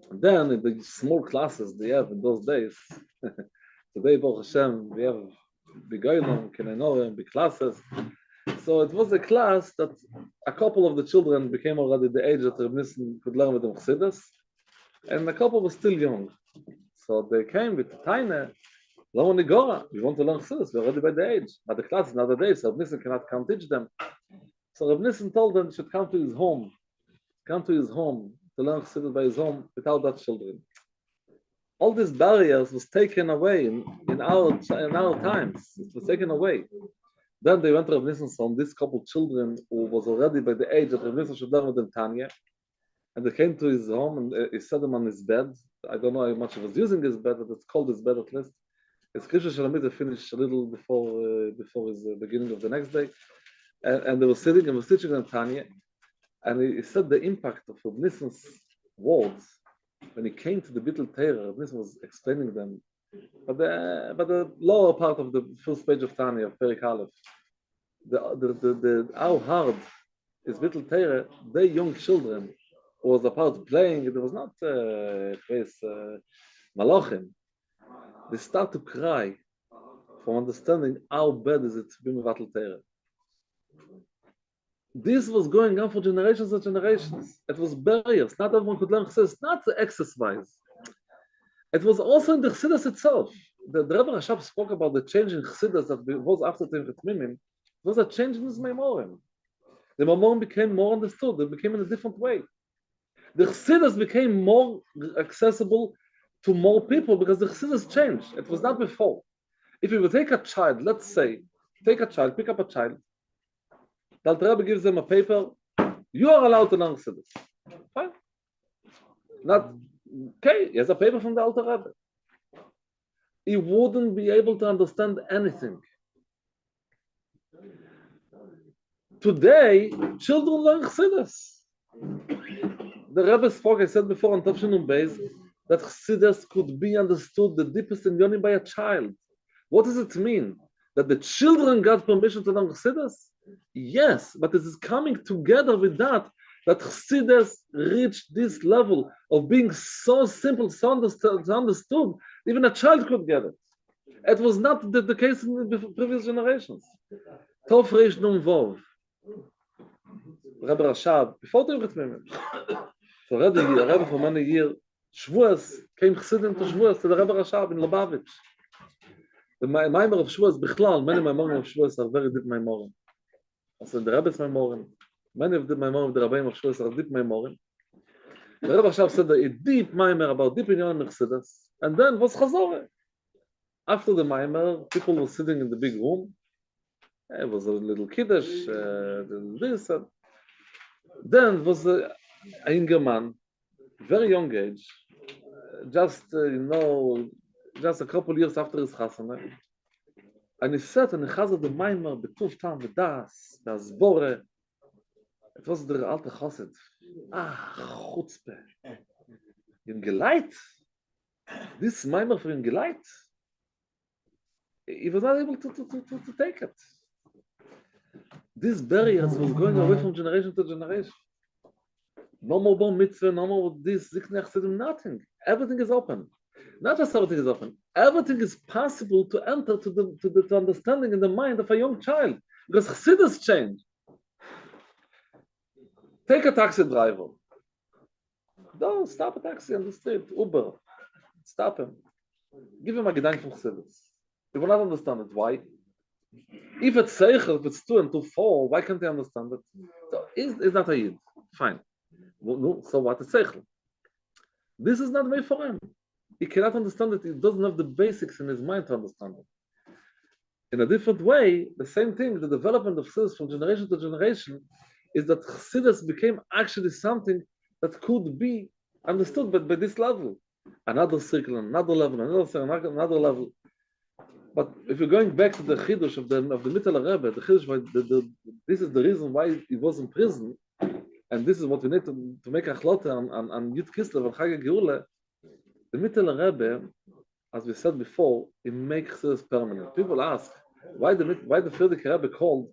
And then in the small classes they have in those days, today, Baruch Hashem, we have big Olam, Kenenorim, big classes. So it was a class that a couple of the children became already the age that Reb Nissen could learn with them Chassidus, and a couple were still young. So they came with Taina, Lama Nigora, we want to learn Chassidus, we're already by the age. But the class is not the day, so Reb Nissen cannot come teach them. So Reb Nissen told them they should come to his home to learn Chassidus by his home without that children. All these barriers was taken away in our times. It was taken away. Then they went to Rav Nissen's home, this couple of children who was already by the age that Rav Nissen should learn with them Tanya. And they came to his home and he set them on his bed. I don't know how much he was using his bed, but it's called his bed at least. His Krishna Shalamita finished a little before his beginning of the next day. And they were sitting and was teaching them Tanya. And he said the impact of Rav Nissen's words when he came to the Bittul Torah. Rav Nissen was explaining them. But the lower part of the first page of Tanya, of Perik Aleph, how hard is Bittul Torah, they young children who was apart playing, it was not Malachim. They start to cry from understanding how bad is it to be Mevatel Torah. This was going on for generations and generations. It was barriers. Not everyone could learn Chassidus, not the exercise. It was also in the Chassidus itself. The Rebbe Rashab spoke about the change in Chassidus that was after Temchat Mimim. It was a change in his Maimorim. The Maimorim became more understood. They became in a different way. The Chassidus became more accessible to more people because the Chassidus changed. It was not before. If you would take a child, let's say, pick up a child, the Alter Rebbe gives them a paper, you are allowed to learn Chassidus. Fine. Not okay, he has a paper from the Alter Rebbe. He wouldn't be able to understand anything. Today, children learn Chassidus. The Rebbe spoke, I said before on Tov Shin Beis, that Chassidus could be understood the deepest in Yonim by a child. What does it mean? That the children got permission to learn Chassidus? Yes, but it is coming together with that Chassidus reached this level of being so simple, so understood, even a child could get it. It was not the case in the previous generations. Tov Reish Nun Vov. Rebbe Rashab, before Temchat Mimim, already a Rebbe for many years, Shavuos, came Chassidim to Shavuos, to the Rebbe Rashab in Lubavitch. The Maimer of Shavuos, Bichlal, many Maimer of Shavuos are very deep Maimerim. Also the Rebbe's Maimerim, many of the Maimerim of the Rabbeim of Shavuos are deep Maimerim. The Rebbe Rashab said a deep Maimer about deep in Yonim Chassidus, and then was Chazoreh. After the Maimer, people were sitting in the big room. It was a little Kiddush, this, and then was a younger man, very young age, just a couple of years after his chasana, and he sat and he chazed the Maimer betuf tam v'das, v'azbore. It was the alte chassid. Chutzpah. In Geleit? This Maimer for in Geleit? He was not able to take it. These barriers was going away from generation to generation. No more bar mitzvah, no more this, nothing. Everything is open. Not just everything is open. Everything is possible to enter to the understanding in the mind of a young child. Because Chassidus change. Take a taxi driver. Don't stop a taxi on the street. Uber. Stop him. Give him a gedank from Chassidus. He will not understand it. Why? If it's seichel, if it's 2 and 2, 4, why can't they understand it? So it's not a yid. Fine. No, so what is seichel? This is not made for him. He cannot understand it. He doesn't have the basics in his mind to understand it. In a different way, the same thing, the development of Chassidus from generation to generation, is that Chassidus became actually something that could be understood by this level. Another circle, another level, another circle, another level. But if you're going back to the Chidush of the Mitteler Rebbe, the Chidush, this is the reason why he was in prison, and this is what we need to make a chlota on Yud Kislev and Chag Geula. The Mitteler Rebbe, as we said before, it makes this permanent. People ask why the Frierdiker Rebbe called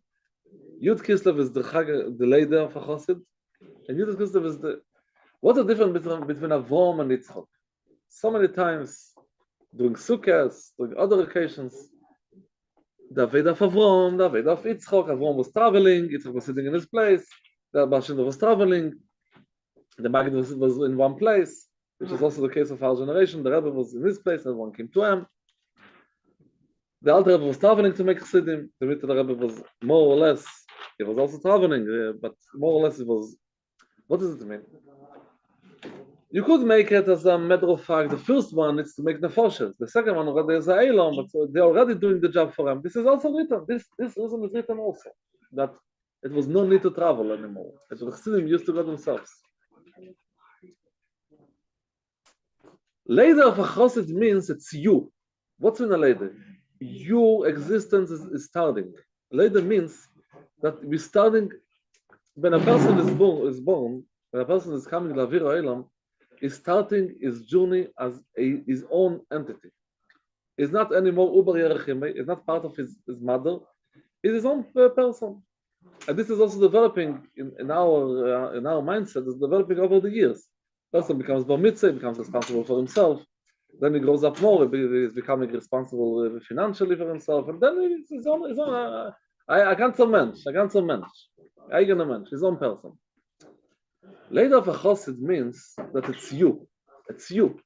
Yud Kislev is the leader of a Chassid, and Yud Kislev is the. What's the difference between Avram and Yitzchak? So many times, during Sukkot, during other occasions, the Aveda of Avram, the Aveda of Yitzchak. Avram was traveling, Yitzchak was sitting in his place, the Bashin was traveling, the Maggid was in one place, which is also the case of our generation. The Rebbe was in his place, and everyone came to him. The Alter Rebbe was traveling to make Chassidim. The Mitteler Rebbe was more or less, he was also traveling, but more or less it was. What does it mean? You could make it as a matter of fact. The first one is to make nefoshes. The second one already is a elom, but so they're already doing the job for him. This is also written. This reason is written also that it was no need to travel anymore. It was Chassidim used to go themselves. Later of a chassid means it's you. What's in a later? Your existence is starting. Later means that we're starting when a person is born, when a person is coming to Avira Elam, is starting his journey as his own entity. He's not anymore Uber Yerachime, he's not part of his mother, he's his own person. And this is also developing in our mindset, is developing over the years. Person becomes bar mitzvah, becomes responsible for himself. Then he grows up more, he's becoming responsible financially for himself, and then he's his own a ganzer Mensch, eigener Mensch, his own person. Later of a chassid means that it's you. It's you.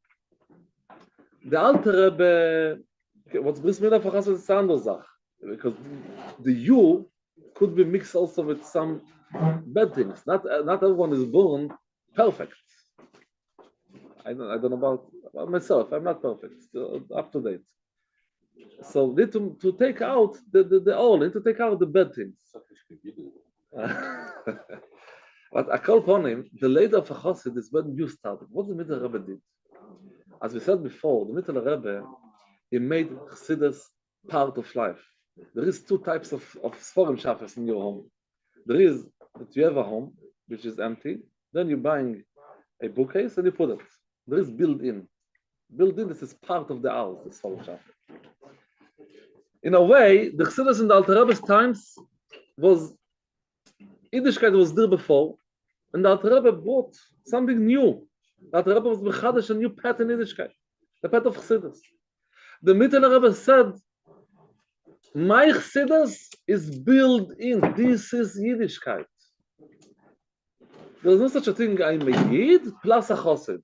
The Alter Rebbe, what's bris milah for chassid is another Sache, because the you could be mixed also with some bad things. Not everyone is born perfect. I don't know about myself. I'm not perfect. Still up to date. So need to take out the all, need to take out the bad things. But I call upon him, the leader of a chassid is when you started. What the Mitteler Rebbe did? As we said before, the Mitteler Rebbe, he made chassidus part of life. There is two types of sforim shafes in your home. There is that you have a home, which is empty, then you're buying a bookcase and you put it. There is built-in. Built-in, this is part of the house, the sforim shafes. In a way, the chassidus in the Alter Rebbe's times was Yiddishkeit was there before, and the Alter Rebbe brought something new. The Alter Rebbe was mechadish a new path in Yiddishkeit, the path of Chassidus. The Mitteler Rebbe said, my Chassidus is built in. This is Yiddishkeit. There is no such a thing. I'm a Yid plus a Chassid.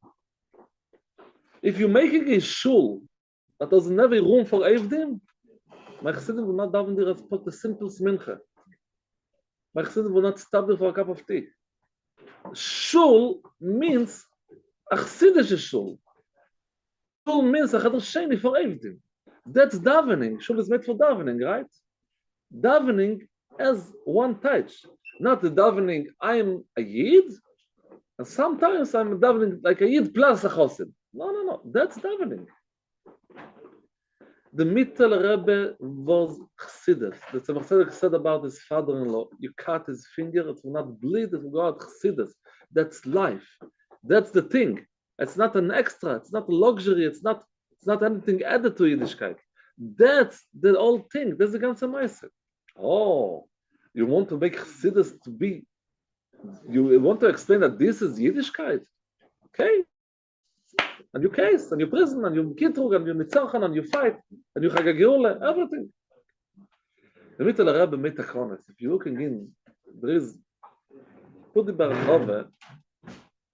If you're making a shul that doesn't have a room for Evdim, my Chassidim will not daven there as the simple mincha. My Chassidim will not stop there for a cup of tea. Shul means a Chassidish shul. Shul means a Chadar Sheni for Evdim. That's davening. Shul is made for davening, right? Davening as one touch. Not the davening, I'm a Yid, and sometimes I'm davening like a Yid plus a Chassid. No. That's davening. The Mitteler Rebbe was Chassidus. The Tzemach Tzedek said about his father-in-law, you cut his finger, it will not bleed, it will go out Chassidus. That's life. That's the thing. It's not an extra, it's not a luxury, it's not anything added to Yiddishkeit. That's the whole thing. That's the ganze Meise. Oh, you want to make Chassidus to be, you want to explain that this is Yiddishkeit? Okay. And you case, and you prison, and you kitrug, and you nitzarchan, and you fight, and you chagagiole, everything. The Mitteler Rebbe made takrones. If you're looking in, there is put the Barachova.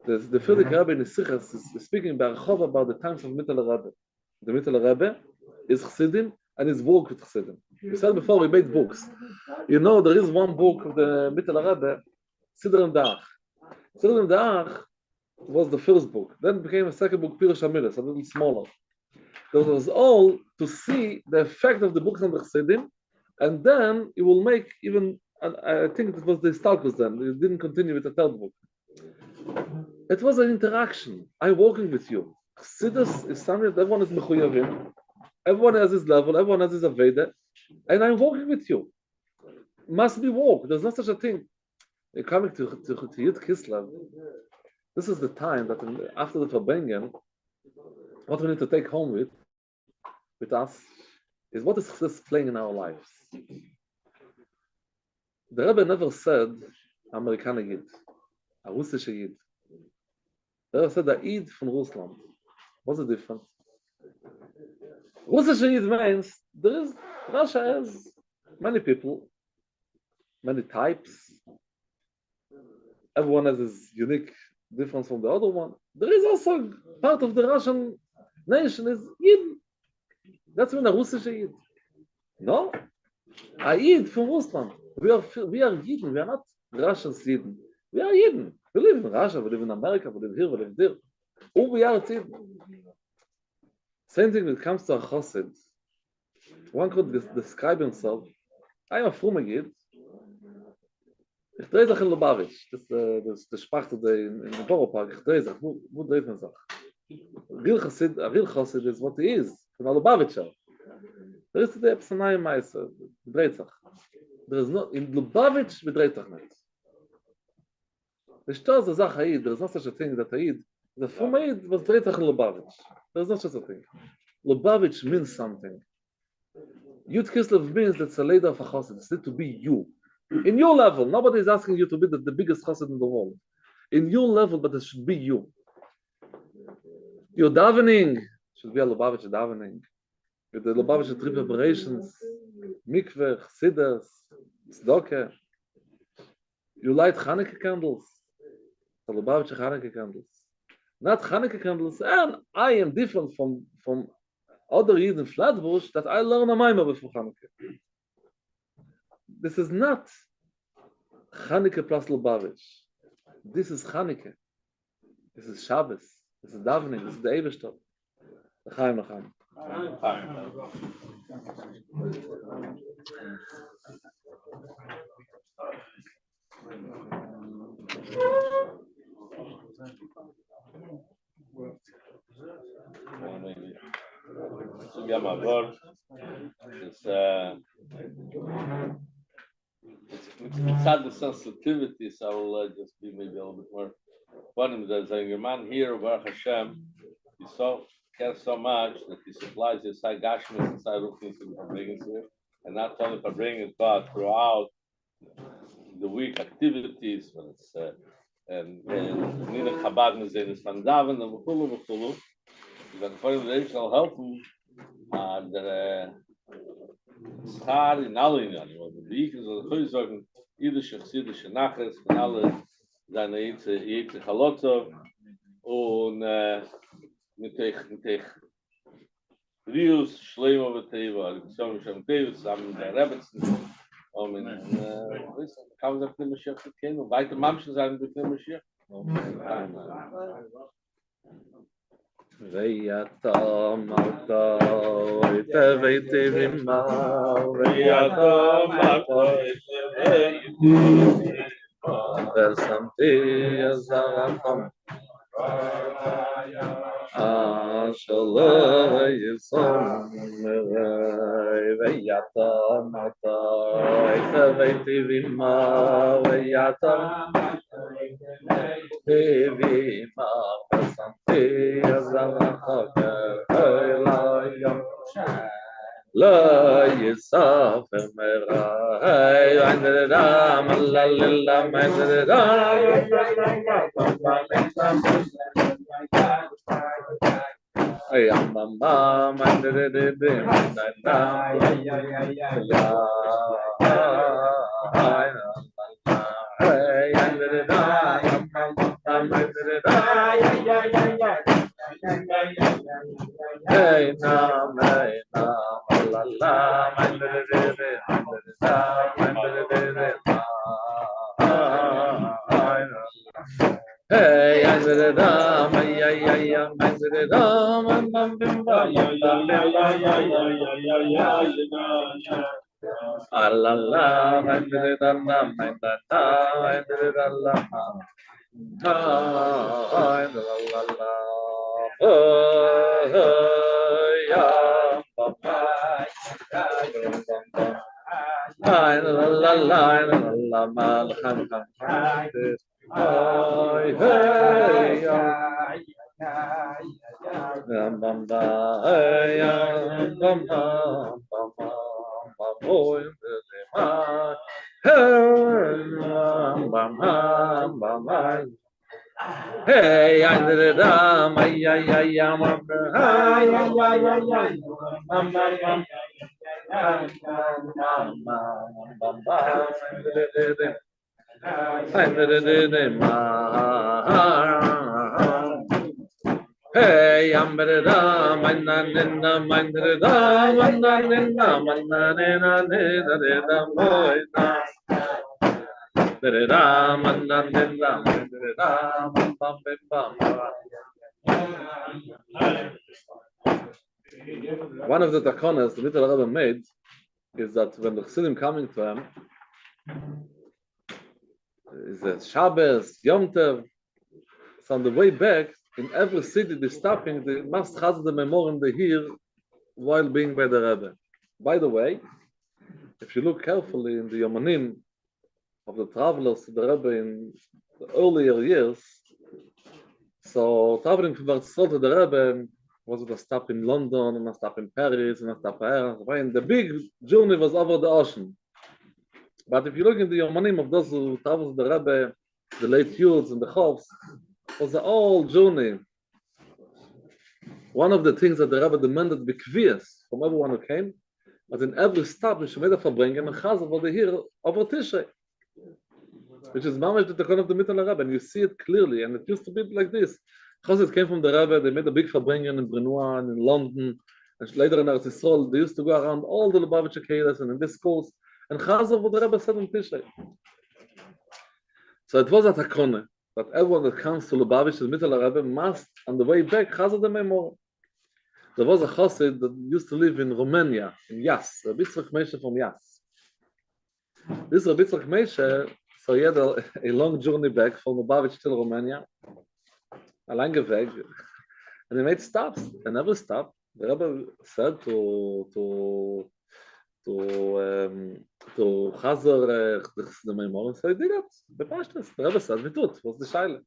The Frierdiker Rebbe in his Sichas is speaking Barachova about the times of Mitteler Rebbe. The Mitteler Rebbe is Chassidim and his work with Chassidim. We said before we made books. You know there is one book of the Mitteler Rebbe, Siddur and Da'ach. Siddur and Da'ach was the first book. Then it became a second book, Pirush HaMiles, a little smaller. That was all to see the effect of the books on the Chassidim, and then it will make even, I think it was the Stalkus then, it didn't continue with the third book. It was an interaction. I'm working with you. Chassidus is something that everyone is mechuyavin. Everyone has his level, everyone has his Aveda, and I'm walking with you. Must be walk. There's not such a thing. You're coming to Yud Kislev. This is the time that after the Farbrengen, what we need to take home with us is what is this playing in our lives. The Rebbe never said Amerikaner Yid, a Russische Yid. The Rebbe said a Yid from Rusland. What's the difference? Russische Yid means Russia has many people, many types. Everyone has his unique difference from the other one. There is also part of the Russian nation is Yid. That's when a Russische Yid. No, a Yid from Rusland. We are Yidden. We are not Russians Yidden. We are Yidden. We live in Russia. We live in America. We live here. We live there. All we are Yidden. Same thing when it comes to a Chassid. One could describe himself. I am a Frume Yid. Ich drehe sich in Lubavitch. Das Sprache in the Borough Park. Ich drehe sich. Wo dreht man sich? A real Chassid is what he is. From a Lubavitcher. There is the Epsanai Meiser. Dreht sich. There is not, in Lubavitch, dreht sich nicht. The Shtor is a Aid. There is not such a thing that Aid. The Frume Aid was dreht sich in Lubavitch. There is not such a thing. Lubavitch means something. Yud Kislev means that's a leader of a chassid. It's to be you. In your level. Nobody is asking you to be the biggest chassid in the world. In your level, but it should be you. Your davening should be a Lubavitch davening. With the Lubavitch trip preparations, mikveh, chassidus, tzedakah. You light Hanukkah candles. The Lubavitch Hanukkah candles. Not Hanukkah candles. And I am different from other Yid in Flatbush that I learn a Maimah before Hanukkah. This is not Hanukkah plus Lubavitch. This is Hanukkah. This is Shabbos. This is davening. This is the Eberstadt. L'chaim, l'chaim. So yeah, my word. It's inside the sensitivity, so I will just be maybe a little bit more funny. There's a man here, Baruch Hashem, he cares so much that he supplies his side gashmis and side roofings in Farbrengen here, and not only Farbrengen, but throughout the week activities, when it's and Nina Chabad Museum is Van Daven and V'chulu. Then for the shall help him and Schar in alle Inyanim. The Beikers of the Chuy sagen, Yiddish, Chassidische Nachricht, von alle seine Jitze Chalotov und mit Rius, Shleimo V'Teva, Alexander Shem Teva, zusammen mit der Rebbetzin, und kann man sich nicht mehr Schiff kennen, und weiter Mamschen sagen, nicht mehr Schiff. Veyatam alto iteveti vima Veyatam alto iteveti vima Versamti azaracham Ashallah yisom Veyatam alto iteveti vima Veyatam Devi ma santi azalachaka la yisafer mera hey andram la lilla mandra hey amma mandre de hey andram hey nam la la hey andram la la la mal kham kham ay hey bam bam ba ay bam bam bam bam boy ma hey bam bam bam hey ay da ay bam ay bam bam hey, I'm better da, manana, manana, manana, manana, boy, da, manana, one of the takonas the little Rebbe made is that when the Chassidim coming to him, is that Shabbos, Yom Tov, so on the way back, in every city they're stopping, they must have the memory they hear while being by the Rebbe. By the way, if you look carefully in the Yomanim of the travelers to the Rebbe in the earlier years, so traveling from Eretz to the Rebbe was a stop in London, and a stop in Paris, and a stop here. And the big journey was over the ocean. But if you look in the Yomanim of those who traveled the Rebbe, the late Yuds and the Chovs, it was a whole journey. One of the things that the Rebbe demanded b'kvias from everyone who came, but in every stop, we should make a Farbrengen and Chazal what they hear over Tishrei, which is mamish the Takon of the Mittel Rebbe, and you see it clearly. And it used to be like this. Chazal came from the Rebbe, they made a big Farbrengen in Brennua and in London, and later in Eretz Yisrael, they used to go around all the Lubavitcher Kehillas and in this course, and Chazal what the Rebbe said on Tishrei. So it was a Takone, that everyone that comes to Lubavitch, the Mittel Rebbe, must, on the way back, Chazal the Memor. There was a Chassid that used to live in Romania, in Yas, Rabbi Yitzchak Meishe from Yas. This Rabbi Yitzchak Meishe, so he had a long journey back from Lubavitch to Romania, a lange Weg, and he made stops, and every stop, the Rebbe said to Chazar the Maimon, so he did it. The Pashtas, the Rebbe said, "Vitut." Was the Shaila.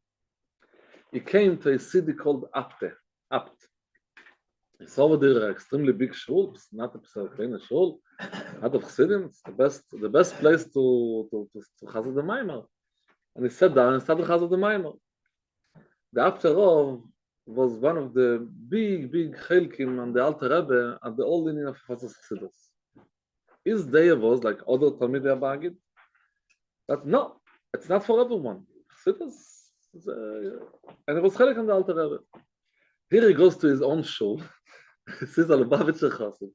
He came to a city called Apt. It's over there, extremely big shul. It's not a kleine shul. Not of Chassidim. It's the best place to Chazar the Maimon. And he sat down and started Chazar the Maimon. The Apterov was one of the big chelkim on the Alter Rebbe and the old union of Chazar Chassidus. His day was like other Talmidei Abagid, that no, it's not for everyone. Chassidus, and it was chelik on the Alter Rebbe. Here he goes to his own shul. He sees a Lubavitcher Chassid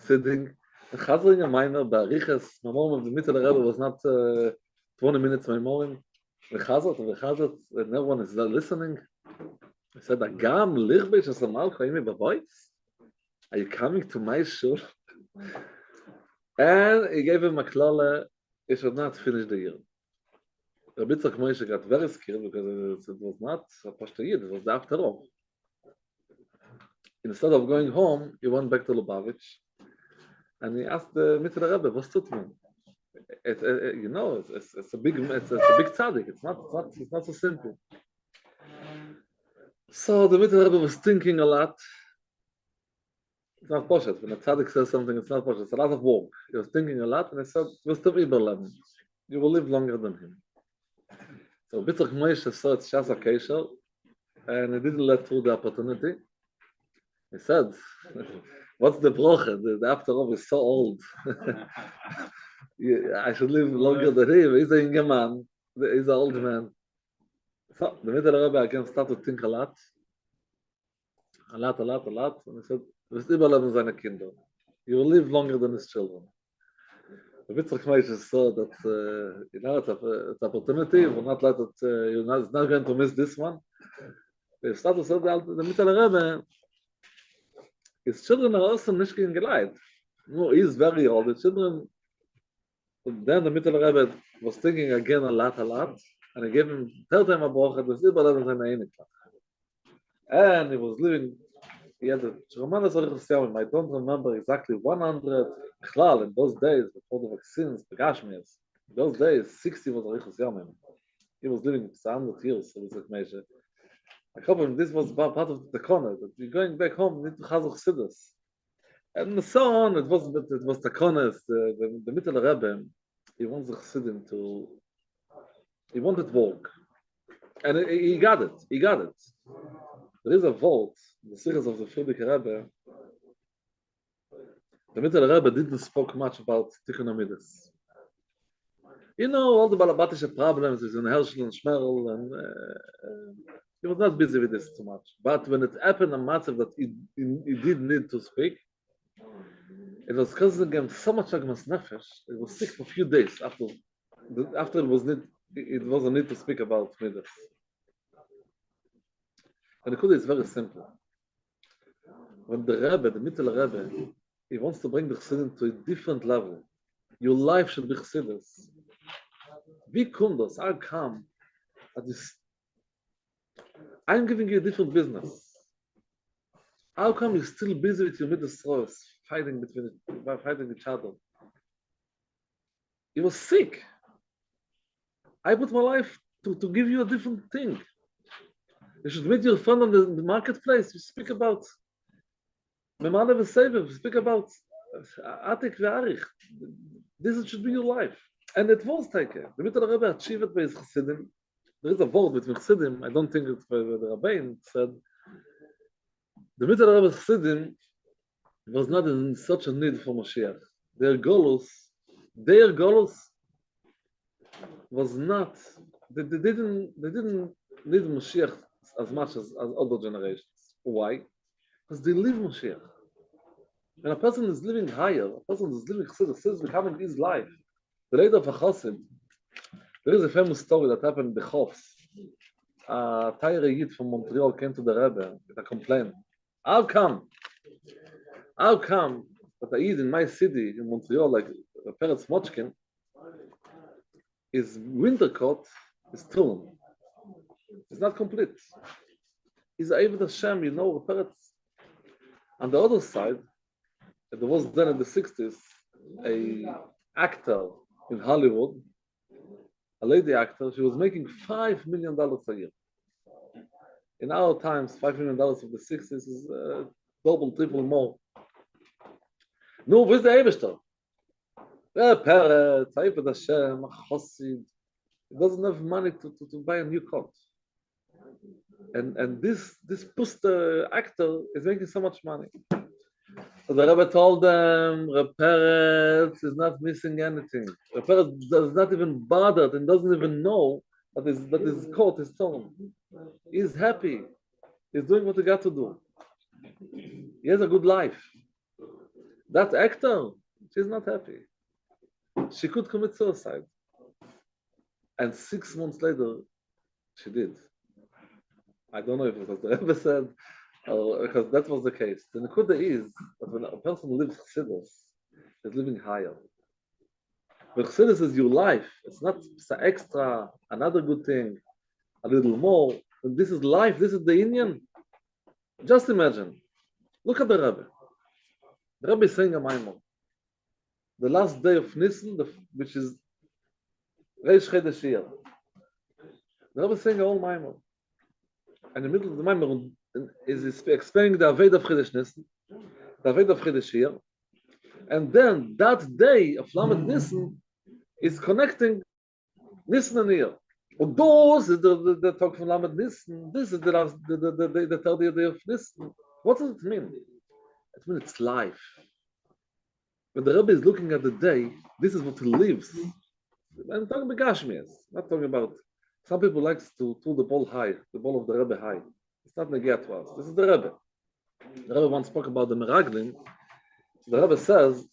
sitting, and Chazar a minor, Bariches, Mamorim of the Mittel Rebbe was not 20 minutes Mamorim. The Chazar, and everyone is listening. He said, "Agam lichbeish asamal chaimi b'voitz? Are you coming to my shul?" And he gave him a klala, he should not finish the year. Rabbi Yitzchak Moshe got very scared because it was not a Pashto Yid, it was the after all. Instead of going home, he went back to Lubavitch and he asked the Mittel Rebbe, "What's tut man?" It's a big tzaddik. It's not so simple. So the Mittel Rebbe was thinking a lot. It's not poshet. When a tzaddik says something, it's not poshet. It's a lot of work. He was thinking a lot, and he said, "You will live longer than him." So Yitzchak Moshe saw it's Shas HaKesher, and he didn't let through the opportunity. He said, "What's the brocha? The after all is so old. I should live longer than him. He's a young man. He's an old man." So the Mittel Rebbe again started to think a lot. And he said, "You will live longer than his children." The Yitzchak Moshe saw that it's an opportunity. We'll not let it. You're not going to miss this one. He started to say the Mittel Rebbe, his children are also nicht geleit. No, he's very old. The children. Then the Mittel Rebbe was thinking again a lot, and he gave him tell them a bracha. And he was living. He had a tremendous Yomim. I don't remember exactly 100 Chlal in those days before the vaccines, the Gashmias. Those days, 60 was Arichos Yamim. He was living 100 years, so it was like Meisha. I hope this was part of the corner, that you're going back home, you need to Chazuk Siddur. And so on, it was the corners, the Mittel Rebbe, he wants the Chassidim he wanted work. And he got it, There is a vault, the series of the Frierdiker Rebbe. The Mittel Rebbe didn't speak much about Tikkun Amidus. You know, all the Balabatische problems is in Herschel and Schmerl, and he was not busy with this too much. But when it happened on Matzev that he did need to speak, it was causing him so much agmas nefesh. He was sick for a few days after it was a need to speak about Midas. And the Kudah is very simple. When the Rebbe, the Mittel Rebbe, he wants to bring the Chassidim to a different level. Your life should be Chassidus. Wie kommt das? I'll come. I'm giving you a different business. How come you're still busy with your Midas throws, fighting each other? He was sick. I put my life to give you a different thing. You should meet your friend on the marketplace. You speak about Memale V'Sevev. You speak about Atik V'Arich. This should be your life. And it was taken. The Mittel Rebbe achieved it by his Chassidim. There is a word between Chassidim. I don't think it's by the Rabbein. Said the Mittel Rebbe's Chassidim was not in such a need for Mashiach. Their Golus was not. They didn't need Mashiach as much as other generations. Why? Because they live Mashiach. When a person is living higher, a person is living Chassidus, is becoming his life. The later of a Chassid, there is a famous story that happened in the Chofs. A Taire Yid from Montreal came to the Rebbe with a complaint. How come that a Yid in my city, in Montreal, like Peretz Mochkin, his winter coat is torn. It's not complete. He's Eivet Hashem, you know, Peretz. On the other side, there was then in the 60s a actor in Hollywood, a lady actor. She was making $5 million a year. In our times, $5 million of the 60s is double, triple more. No, where's the Eibishter? Peretz, Eivet Hashem, Chassid. He doesn't have money to buy a new coat. And this poster actor is making so much money. So the Rebbe told them, Peretz is not missing anything. Peretz does not even bother and doesn't even know that his coat is torn. He's happy. He's doing what he got to do. He has a good life. That actor, she's not happy. She could commit suicide. And 6 months later, she did. I don't know if it was the Rebbe said, because that was the case. The Nekuda is that when a person lives Chassidus, is living higher. When Chassidus is your life, it's not extra, another good thing, a little more. When this is life, this is the Indian. Just imagine. Look at the Rebbe. The Rebbe is saying a Maimon. The last day of Nisan, which is Reish Chedesh Iyar. The Rebbe is saying a whole Maimon. And in the middle of the Maimon is explaining the Aved of Chedesh Nisan, the Aved of Chedesh Iyar, and then that day of Lamed Nisan is connecting Nisan and Iyar. And those is the talk from Lamed Nisan. This is the 30th day of Nisan. What does it mean? It means it's life. When the Rebbe is looking at the day, this is what he lives. I'm talking about Gashmias, not talking about. Some people like to pull the ball high, the ball of the Rebbe high. It's not Negiah to us. This is the Rebbe. The Rebbe once spoke about the Meraglim. The Rebbe says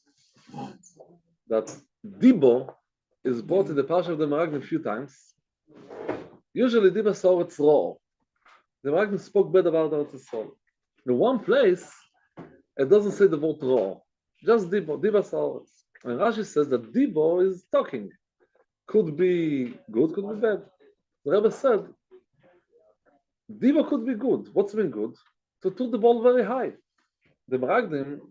that Dibo is brought in the Parsha of the Meraglim a few times. Usually Dibo saw it's raw. The Meraglim spoke bad about Eretz Yisrael. In one place, it doesn't say the word raw. Just Dibo. Dibo saw it. And Rashi says that Dibo is talking. Could be good, could be bad. The Rebbe said, Diva could be good. What's been good? To put the ball very high. The Meraglim,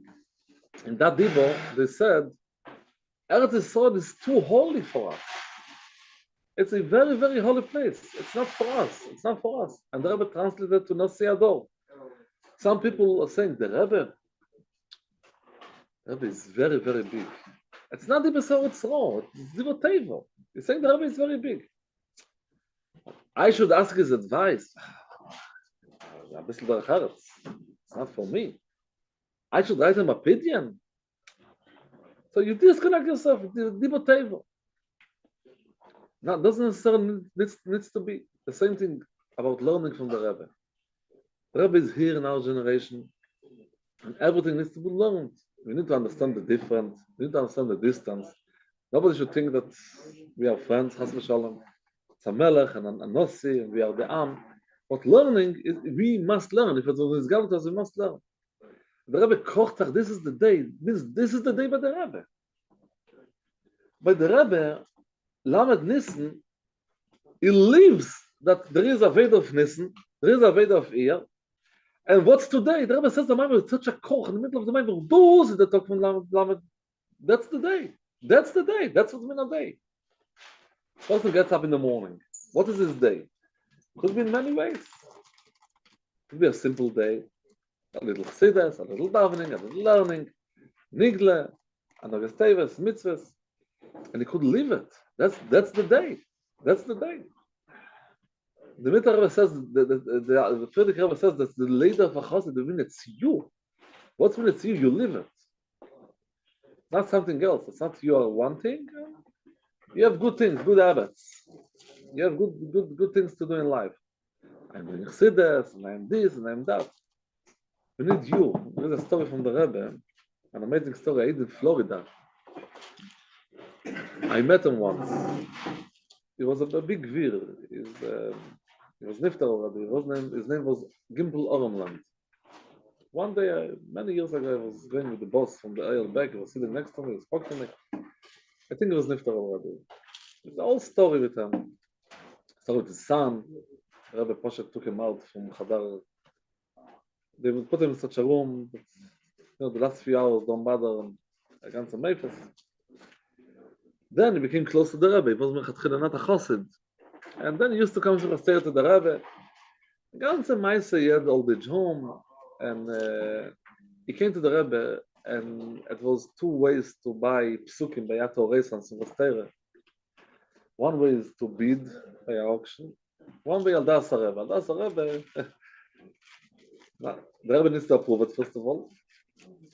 in that Diva, they said, Eretz Yisrael is too holy for us. It's a very, very holy place. It's not for us. It's not for us. And the Rebbe translated to Nasi Ador. Some people are saying the Rebbe is very, very big. It's not the Besor Tzro, it's Zero Tevo. He's saying the Rebbe is very big. I should ask his advice. It's not for me. I should write him opinion. So you disconnect yourself, Dibo Tevo. Now, it doesn't necessarily needs to be the same thing about learning from the Rebbe. The Rebbe is here in our generation, and everything needs to be learned. We need to understand the difference. We need to understand the distance. Nobody should think that we are friends, Chas v'Shalom. It's a Melech and a Nossi, and we are the Am. But learning, we must learn. If it was given to us, we must learn. The Rebbe Kochtach, this is the day. This is the day by the Rebbe. By the Rebbe, Lamed Nissen, he lives that there is a Veda of Nissen, there is a Veda of Iyar. And what's today? The Rebbe says the Maimer is such a koch in the middle of the Maimer. Those are the talk from Lamed. That's the day. That's the day. That's what's been a day. Person gets up in the morning. What is his day? Could be in many ways. Could be a simple day. A little chassidus, a little davening, a little learning, nigle, another teves, mitzvahs. And he could live it. That's the day. That's the day. The Mitter Rebbe says, the Friedrich Rebbe says that the leader of a chassid, it's you. What's when it's you? You live it. It's not something else. It's not you are one thing. You have good things, good habits. You have good things to do in life. I'm doing chassidus, and I'm this, and I'm that. We need you. There's a story from the Rebbe, an amazing story. I did in Florida. I met him once. He was a big vir. He was nifter already. His name was Gimpel Oremland. One day, many years ago, I was going with the boss from the oil back. He was sitting next to me. He spoke to me. I think he was nifter already. It's an old story with him. Story with his son. Rabbi Poshet took him out from Chadar. They would put him in such a room that, the last few hours don't bother him. Against the Mephis. Then he became close to the Rebbe. He was not a chassid. And then he used to come to stay to the Rebbe. Ganze Meise, he had old age home. And he came to the Rebbe, and it was two ways to buy psukim by Yato Reisan, Sivastere. One way is to bid by auction. One way, Aldasa Rebbe. Aldasa Rebbe, the Rebbe needs to approve it, first of all.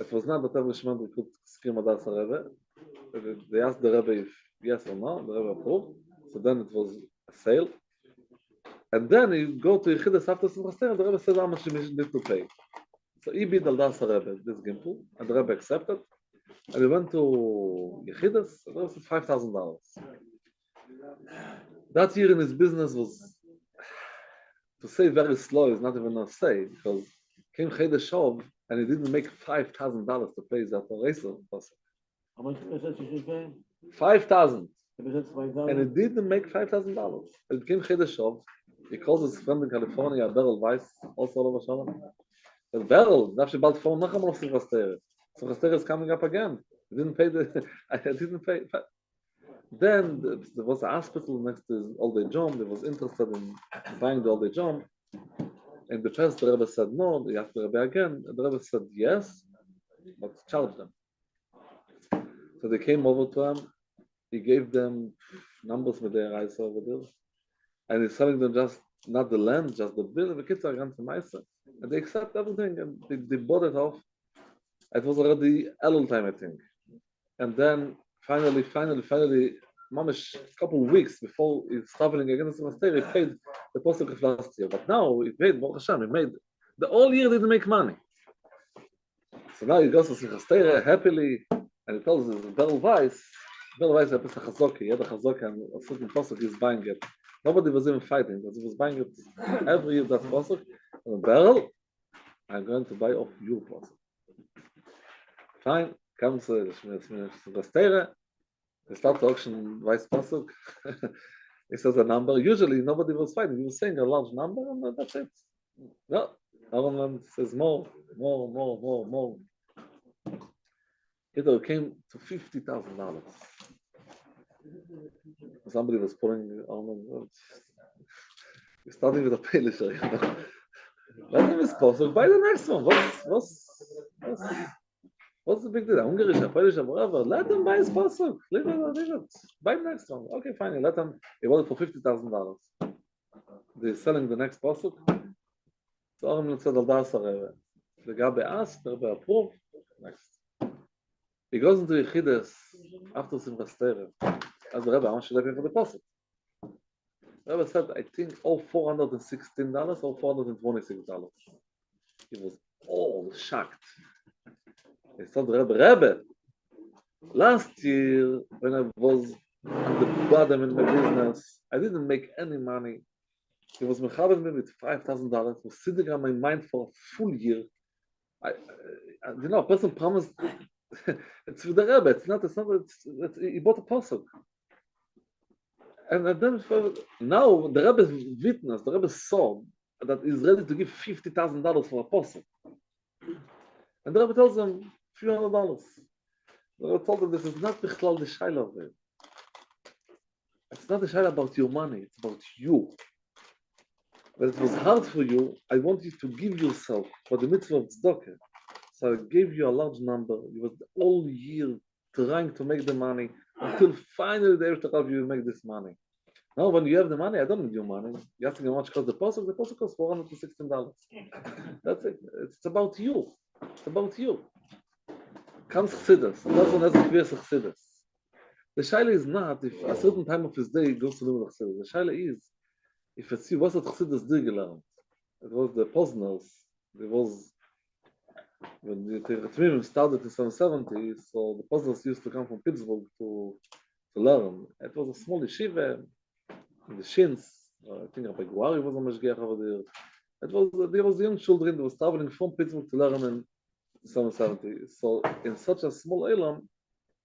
It was not that every Shemad could scream Aldasa Rebbe. They asked the Rebbe if yes or no, the Rebbe approved. So then it was a sale. And then you go to Yechidus after Sivastere, and the Rebbe said how much you need to pay. So he bid Aldasa Rebbe, this Gimpel, and the Rebbe accepted. And we went to Yechidus, and it was $5,000. That year in his business was, to say very slow is not even a say, because came Chedesh Shov, and he didn't make $5,000 to pay that Racer. How much percent you should pay? 5,000. $5,000? And he didn't make $5,000. It came Chedesh Shov. He calls his friend in California, Beryl Weiss, also all over Shalom. But Beryl, after about 4 Nacham of Sivastere. Sivastere is coming up again. He didn't pay I didn't pay. Then there was a hospital next to his old age home. They was interested in buying the old age home. And the first the Rebbe said no, they asked the Rebbe again. And the Rebbe said yes, but charge them. So they came over to him. He gave them numbers with their eyes over there. And he's selling them just not the land, just the bill. The kids are going to Meiser. And they accept everything and they bought it off. It was already Elul time, I think. And then finally, Mamish, a couple of weeks before he's traveling against the Master, he paid the Pasuk of last year. But now he paid, Baruch Hashem, he made the whole year didn't make money. So now he goes to Simchastere happily, and he tells his Beryl Weiss had a Chazoki, he had a Chazoki, and a certain Pasuk he's buying it. Nobody was even fighting, because he was buying it every year, that Pasuk. And Beryl, I'm going to buy off your Pasuk. Fine, comes to Simchastere. They start to auction Weiss Pasuk. He says a number. Usually nobody was fighting. He was saying a large number, and that's it. No, Aaron says more. It came to $50,000. Somebody was putting on. You're starting with a Pelisher, you know. Let him is possible. Buy the next one. What's the big deal? Ungarischer, Pelisher, whatever. Let him buy his possible. Leave it. Buy the next one. Okay, fine. Let him. He bought it for $50,000. They're selling the next possible. So I'm going to say the guy asked, the guy approved. Next. He goes into Yechidus after Simchas Torah. As the Rebbe, how much should I pay for the possible? The Rebbe said, I think all $416 or $426. He was all shocked. He told the Rebbe, last year when I was at the bottom in my business, I didn't make any money. He was mechaber me with $5,000. Was sitting on my mind for a full year. You know, a person promised. It's with the Rebbe. It's he bought a pasuk. And then now the Rebbe's witness, the Rebbe saw that he's ready to give $50,000 for a pasuk. And the Rebbe tells him a few $100. The Rebbe told him this is not the shaila of it. It's not the shaila about your money. It's about you. When it was hard for you, I want you to give yourself for the mitzvah of tzedakah. So I gave you a large number. You was all year trying to make the money until finally the Erev you make this money. Now when you have the money, I don't need your money. You're asking how much costs the pasuk? The pasuk costs $416. That's it. It's about you. It's about you. Comes Chassidus. That's one has a clear Chassidus. The shaila is not if a certain time of his day he goes to live with Chassidus. The shaila is if it's you, what's what Chassidus did gelernt? It was the Posners. It was when the Trimim started in 770, so the Posners used to come from Pittsburgh to learn. It was a small yeshiva in the Shins. I think Rabbi Guari was a mashgiach over there. There was young children that was traveling from Pittsburgh to learn in 770. So in such a small elam,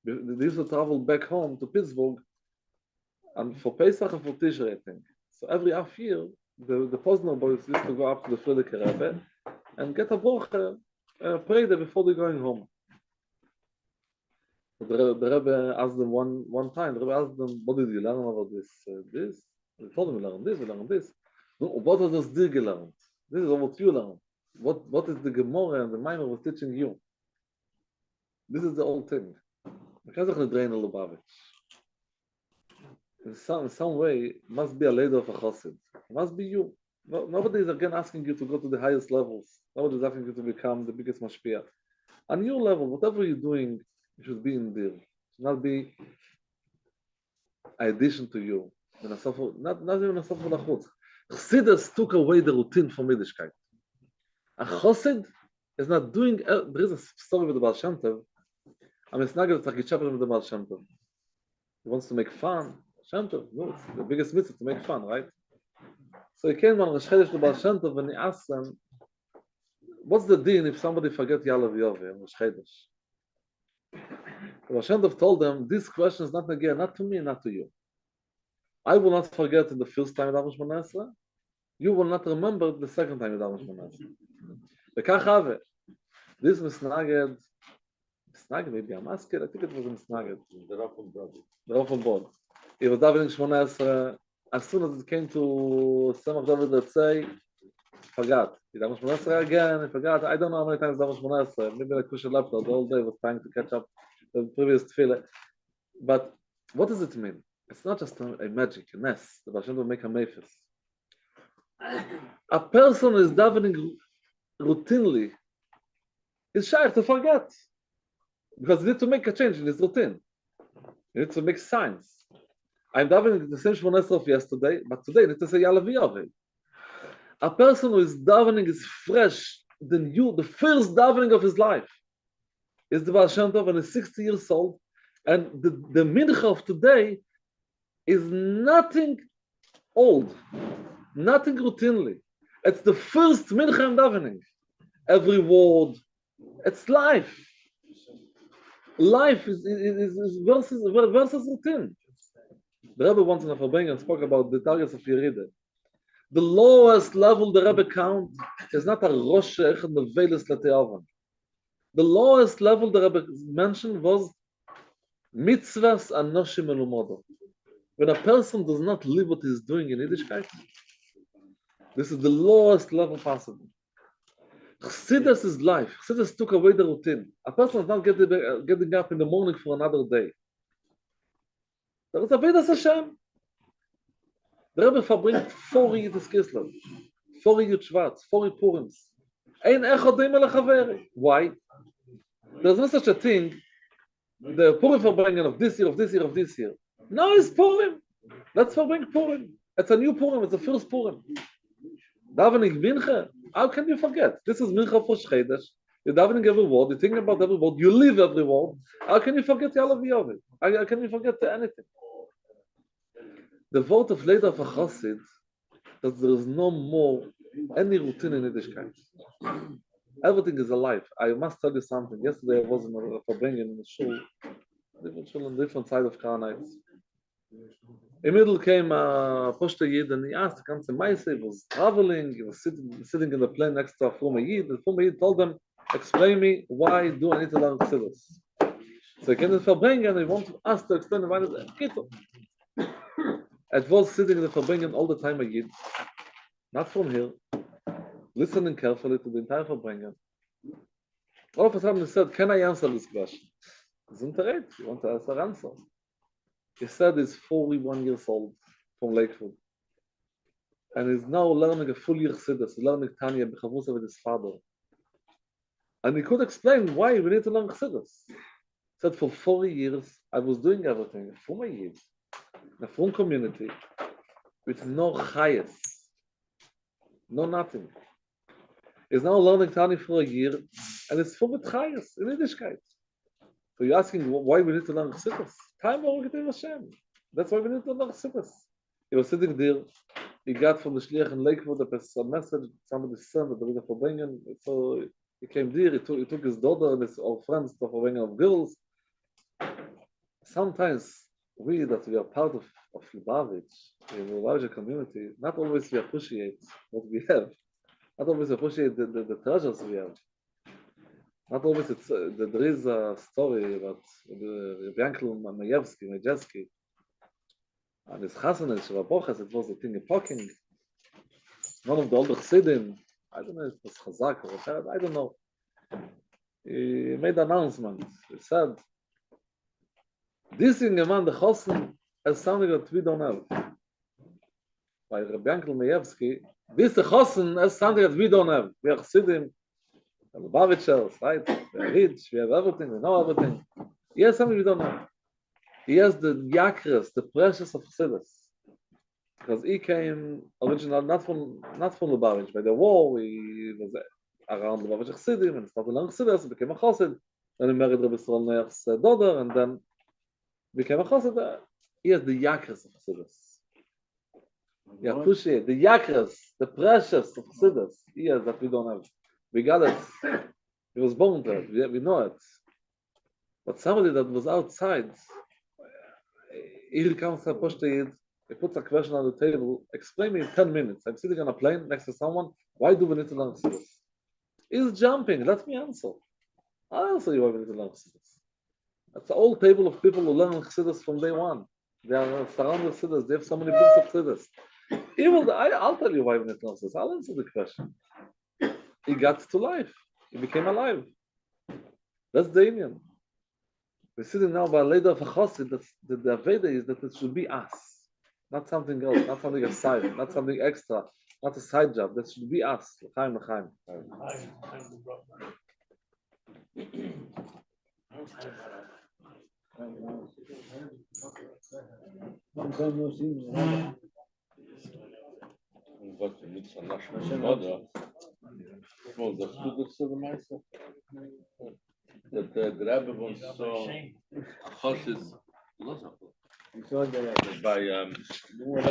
they used to travel back home to Pittsburgh, and for Pesach and for Tishrei, I think. So every half year, the Posner boys used to go up to the Frierdiker Rebbe and get a broche, pray there before they're going home. The Rebbe asked them one time, the Rebbe asked them, what did you learn about this? They told him, we learned this. No, what has this dir gelernt? This is what you learned. What is the Gemara and the Maimer was teaching you? This is the old thing. I can't say drain a Lubavitch. In some way, must be a leader of a chassid. It must be you. Nobody is again asking you to go to the highest levels. Nobody is asking you to become the biggest mashpia. On your level, whatever you're doing, you should be in there. It should not be an addition to you. Not even a sofa lachutz. Chassidus took away the routine from Yiddishkeit. A chassid is not doing. There is a story with the Baal Shem Tov. It's not going to take a with the Baal Shem Tov. He wants to make fun. Shem Tov, no, it's the biggest mitzvah to make fun, right? So he came on Rosh Chodesh to Baal Shem Tov and he asked them, what's the din if somebody forget Yalav Yoveh on Rosh Chodesh? Baal Shem Tov told them, this question is not again, not to me, not to you. I will not forget the first time you daven Shmona Esrei. You will not remember the second time you daven Shmona Esrei. V'kach have. This misnaged, maybe a masker, I think it was a misnaged. The Rav Bod. He was davening Shmona Esrei. As soon as it came to some of David, let's say, forgot. He daven Shmona Esrei again, he forgot. I don't know how many times daven Shmona Esrei. Maybe like Kusha Laptop, the whole day was trying to catch up the previous tefillah. But what does it mean? It's not just a magic, a nest. The Baal Shem Tov will make a mephis. A person is davening routinely. He's shy to forget. Because he needs to make a change in his routine. He needs to make signs. I'm davening the same Shmona Esrei of yesterday, but today I need to say Yalav Yoveh. A person who is davening is fresh, the first davening of his life is the Baal Shem Tov and he's 60 years old. And the mincha of today is nothing old, nothing routinely. It's the first mincha I'm davening. Every word, it's life. Life is versus routine. The Rebbe once in a Farbrengen spoke about the targets of Yerida. The lowest level the Rebbe count is not a Rosh Echad Nevelis Leteavan. The lowest level the Rebbe mentioned was Mitzvahs Anoshim Elumodo. When a person does not live what he's doing in Yiddishkeit, this is the lowest level possible. Chassidus is life. Chassidus took away the routine. A person is not getting up in the morning for another day. There is a Vedas Hashem. The Rebbe verbringt 4 Yud Kislev, 4 Yud Shvat, 4 Purims. Ein echad deim elechaveri. Why? There's no such a thing, the Purim Farbrengen of this year, of this year, of this year. No, it's Purim. Let's verbring Purim. It's a new Purim, it's the first Purim. Davening Mincha, how can you forget? This is Mincha for Shchedesh. You're davening every word, you're thinking about every word, you live every word. How can you forget Yalav Yovit? How can you forget anything? The word of later of a Chassid, that there is no more any routine in Yiddishkeit. Everything is alive. I must tell you something. Yesterday I was in a Farbrengen in the shul on the different side of Karanites. In the middle came a Poshta Yid and he asked, he was traveling, he was sitting in the plane next to a former Yid. The former Yid told them, explain me, why do I need to learn Chassidus? So he came to the Farbrengen and he wanted us to explain why it's Kito. It was sitting in the Farbrengen all the time a Yid, not from here, listening carefully to the entire Farbrengen. All of a sudden he said, can I answer this question? Isn't it? You want to answer? He said he's 41 years old from Lakewood. And he's now learning a full year Chassidus, learning Tanya B'chavusa with his father. And he could explain why we need to learn Chassidus. He said, for 40 years, I was doing everything for my Yid, in a full community, with no chayas, no nothing. He's now learning Tanya for a year, and it's full with chayas, in Yiddishkeit. So you're asking why we need to learn Chassidus? Time Baruch Hashem. That's why we need to learn Chassidus. He was sitting there. He got from the shliach in Lakewood a message. Somebody sent that there was a Farbrengen. So he came there. He took his daughter and his old friends to Farbrengen of girls. Sometimes we that we are part of Lubavitch, in the larger community, not always we appreciate what we have. Not always appreciate the treasures we have. Not always it's there is a story about the Yankel Majewski, and his Chassan Shavabochas. It was a thing in Poking. One of the older Chassidim, I don't know if it was Chazak or whatever, I don't know. He made an announcement. He said, this young man, the Chassan, has something that we don't have. By Rabbi Yankel Majewski, this Chassan has something that we don't have. We are Chassidim. The Lubavitchers, right? We are rich, we have everything, we know everything. He has something we don't know. He has the yakras, the precious of Chassidus. Because he came originally not from Lubavitch. By the war, he was around Lubavitch Chassidim and started learning Chassidus, he became a Chassid. Then he married Rabbi Yisrael Neyach's daughter and then became a Chassid. He has the yakras of Chassidus. He appreciates the yakras, the precious of Chassidus. He has that we don't have. We got it. He was born there. We know it. But somebody that was outside, he comes to Poshta Yid, he puts a question on the table, explain me in 10 minutes. I'm sitting on a plane next to someone. Why do we need to learn Chassidus? He's jumping. Let me answer. I'll answer you why we need to learn Chassidus. That's the old table of people who learn Chassidus from day one. They are surrounded with Chassidus. They have so many books of Chassidus. I'll tell you why we need to learn Chassidus. I'll answer the question. He got to life. He became alive. That's the Indian. We're sitting now by a lady of a chassid. The Aveda is that it should be us, not something else, not something aside, not something extra, not a side job. That should be us. L'chaim, l'chaim. What the mitzvah Anash.org. Well, the students of the Meister. That the Rebbe was so Chassid. By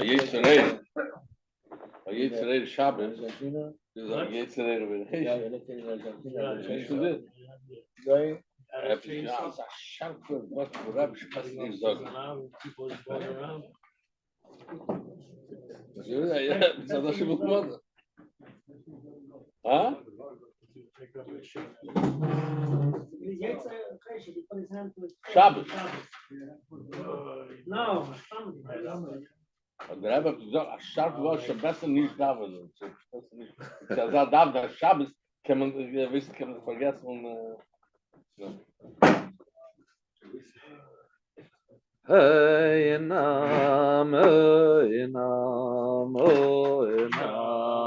Yitzhak. By Yitzhak Shabbos. There's a Yitzhak over there. She did. What the Rebbe is done. Yeah, so that's a good. Huh? Shabbos. No. Und der Rebbe hat gesagt, ein Scharf war schon besser nicht da. Ich sage, da der Schabes kann man wissen, kann man vergessen. Und, Hey nam, hey nam, hey nam,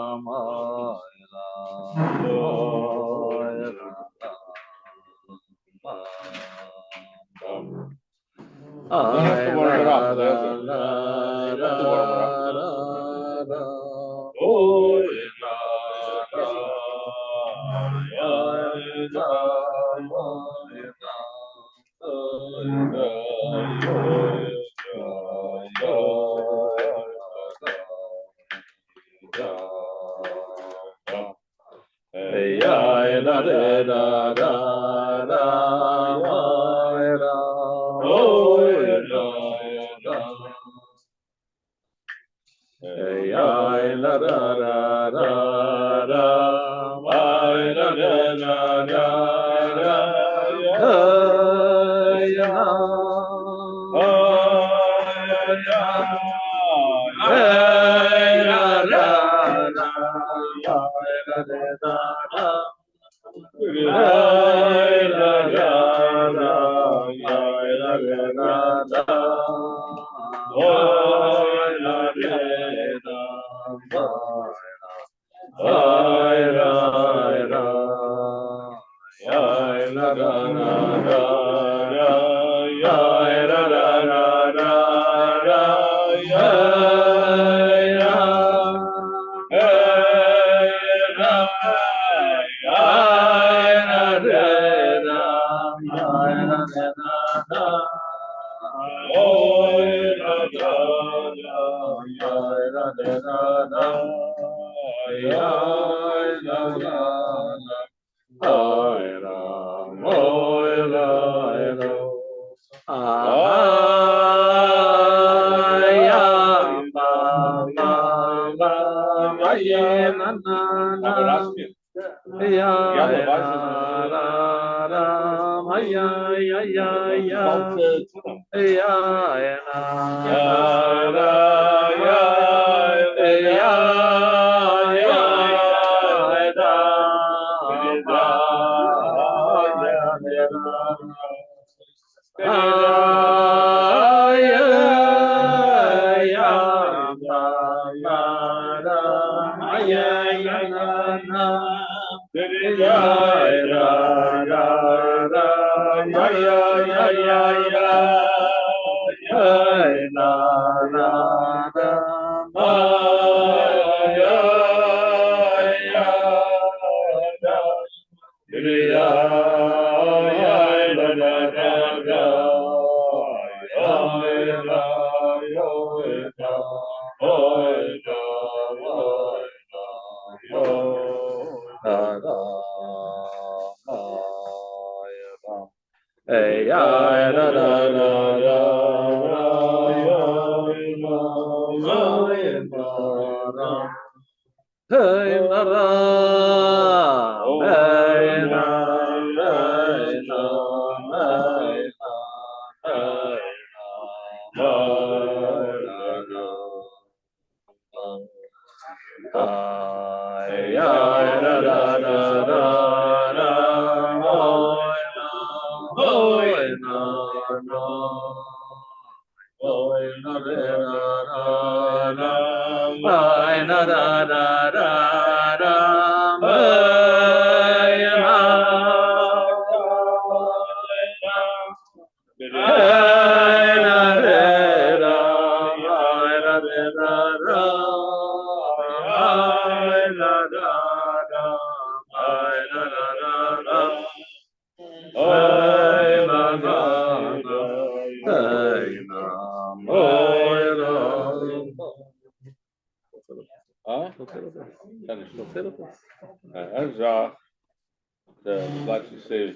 like to say,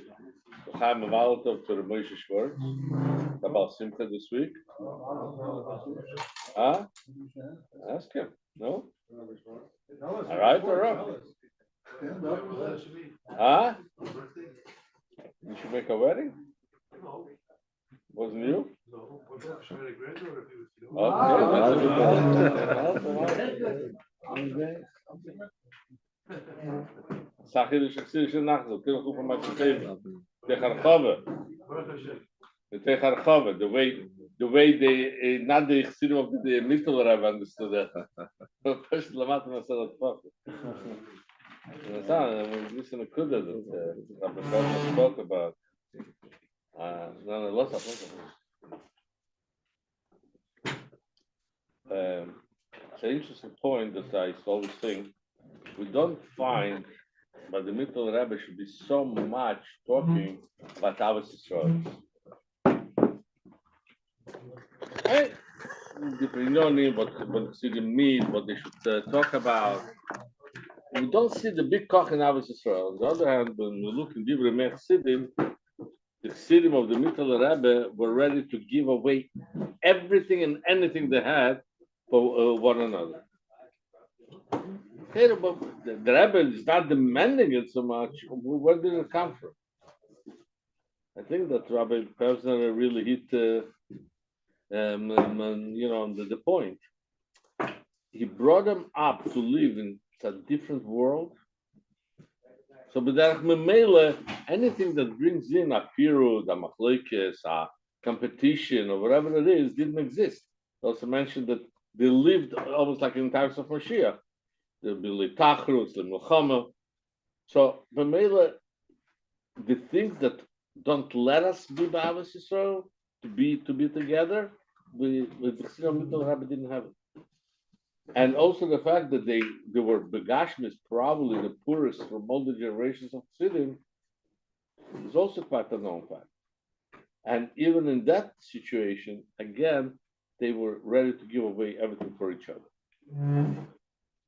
Chaim Mavaltov to the Moshe Schwartz about Simcha this week. Huh? Ask him. No? All right, all right. Huh? You should make a wedding? Wasn't you? Sag ich, ich nach, so können wir mal sehen. Der Kharkove. The Kharkove, the way they not the Chassidim of the Middle Rebbe understood that. First Lamat Masalat Papa. This is a Kuda that Rabbi spoke about. No, lots of it's an interesting point that I always think. We don't find, but the Middle Rebbe should be so much talking about Ahavas Yisrael. Different what Chassidim meet, what they should talk about. We don't see the big koch in Ahavas Yisrael. On the other hand, when we look in Divrei Mei Chassidim, the Chassidim of the Middle Rebbe were ready to give away everything and anything they had for one another. Okay, but the Rebbe is not demanding it so much. Where did it come from? I think that Rabbi Pevsner really hit, the point. He brought them up to live in a different world. So, b'derech memele, anything that brings in a pirud, a machlokes, a competition, or whatever it is, didn't exist. He also mentioned that they lived almost like in times of Mashiach. There'll be litachrus, lemilchama. So, memele, the things that don't let us be b'Ahavas Yisrael, to be together, with the Chassidim Middle Rebbe didn't have it. And also the fact that they were begashmis, probably the poorest from all the generations of Chassidim, is also quite a known fact. And even in that situation, again, they were ready to give away everything for each other.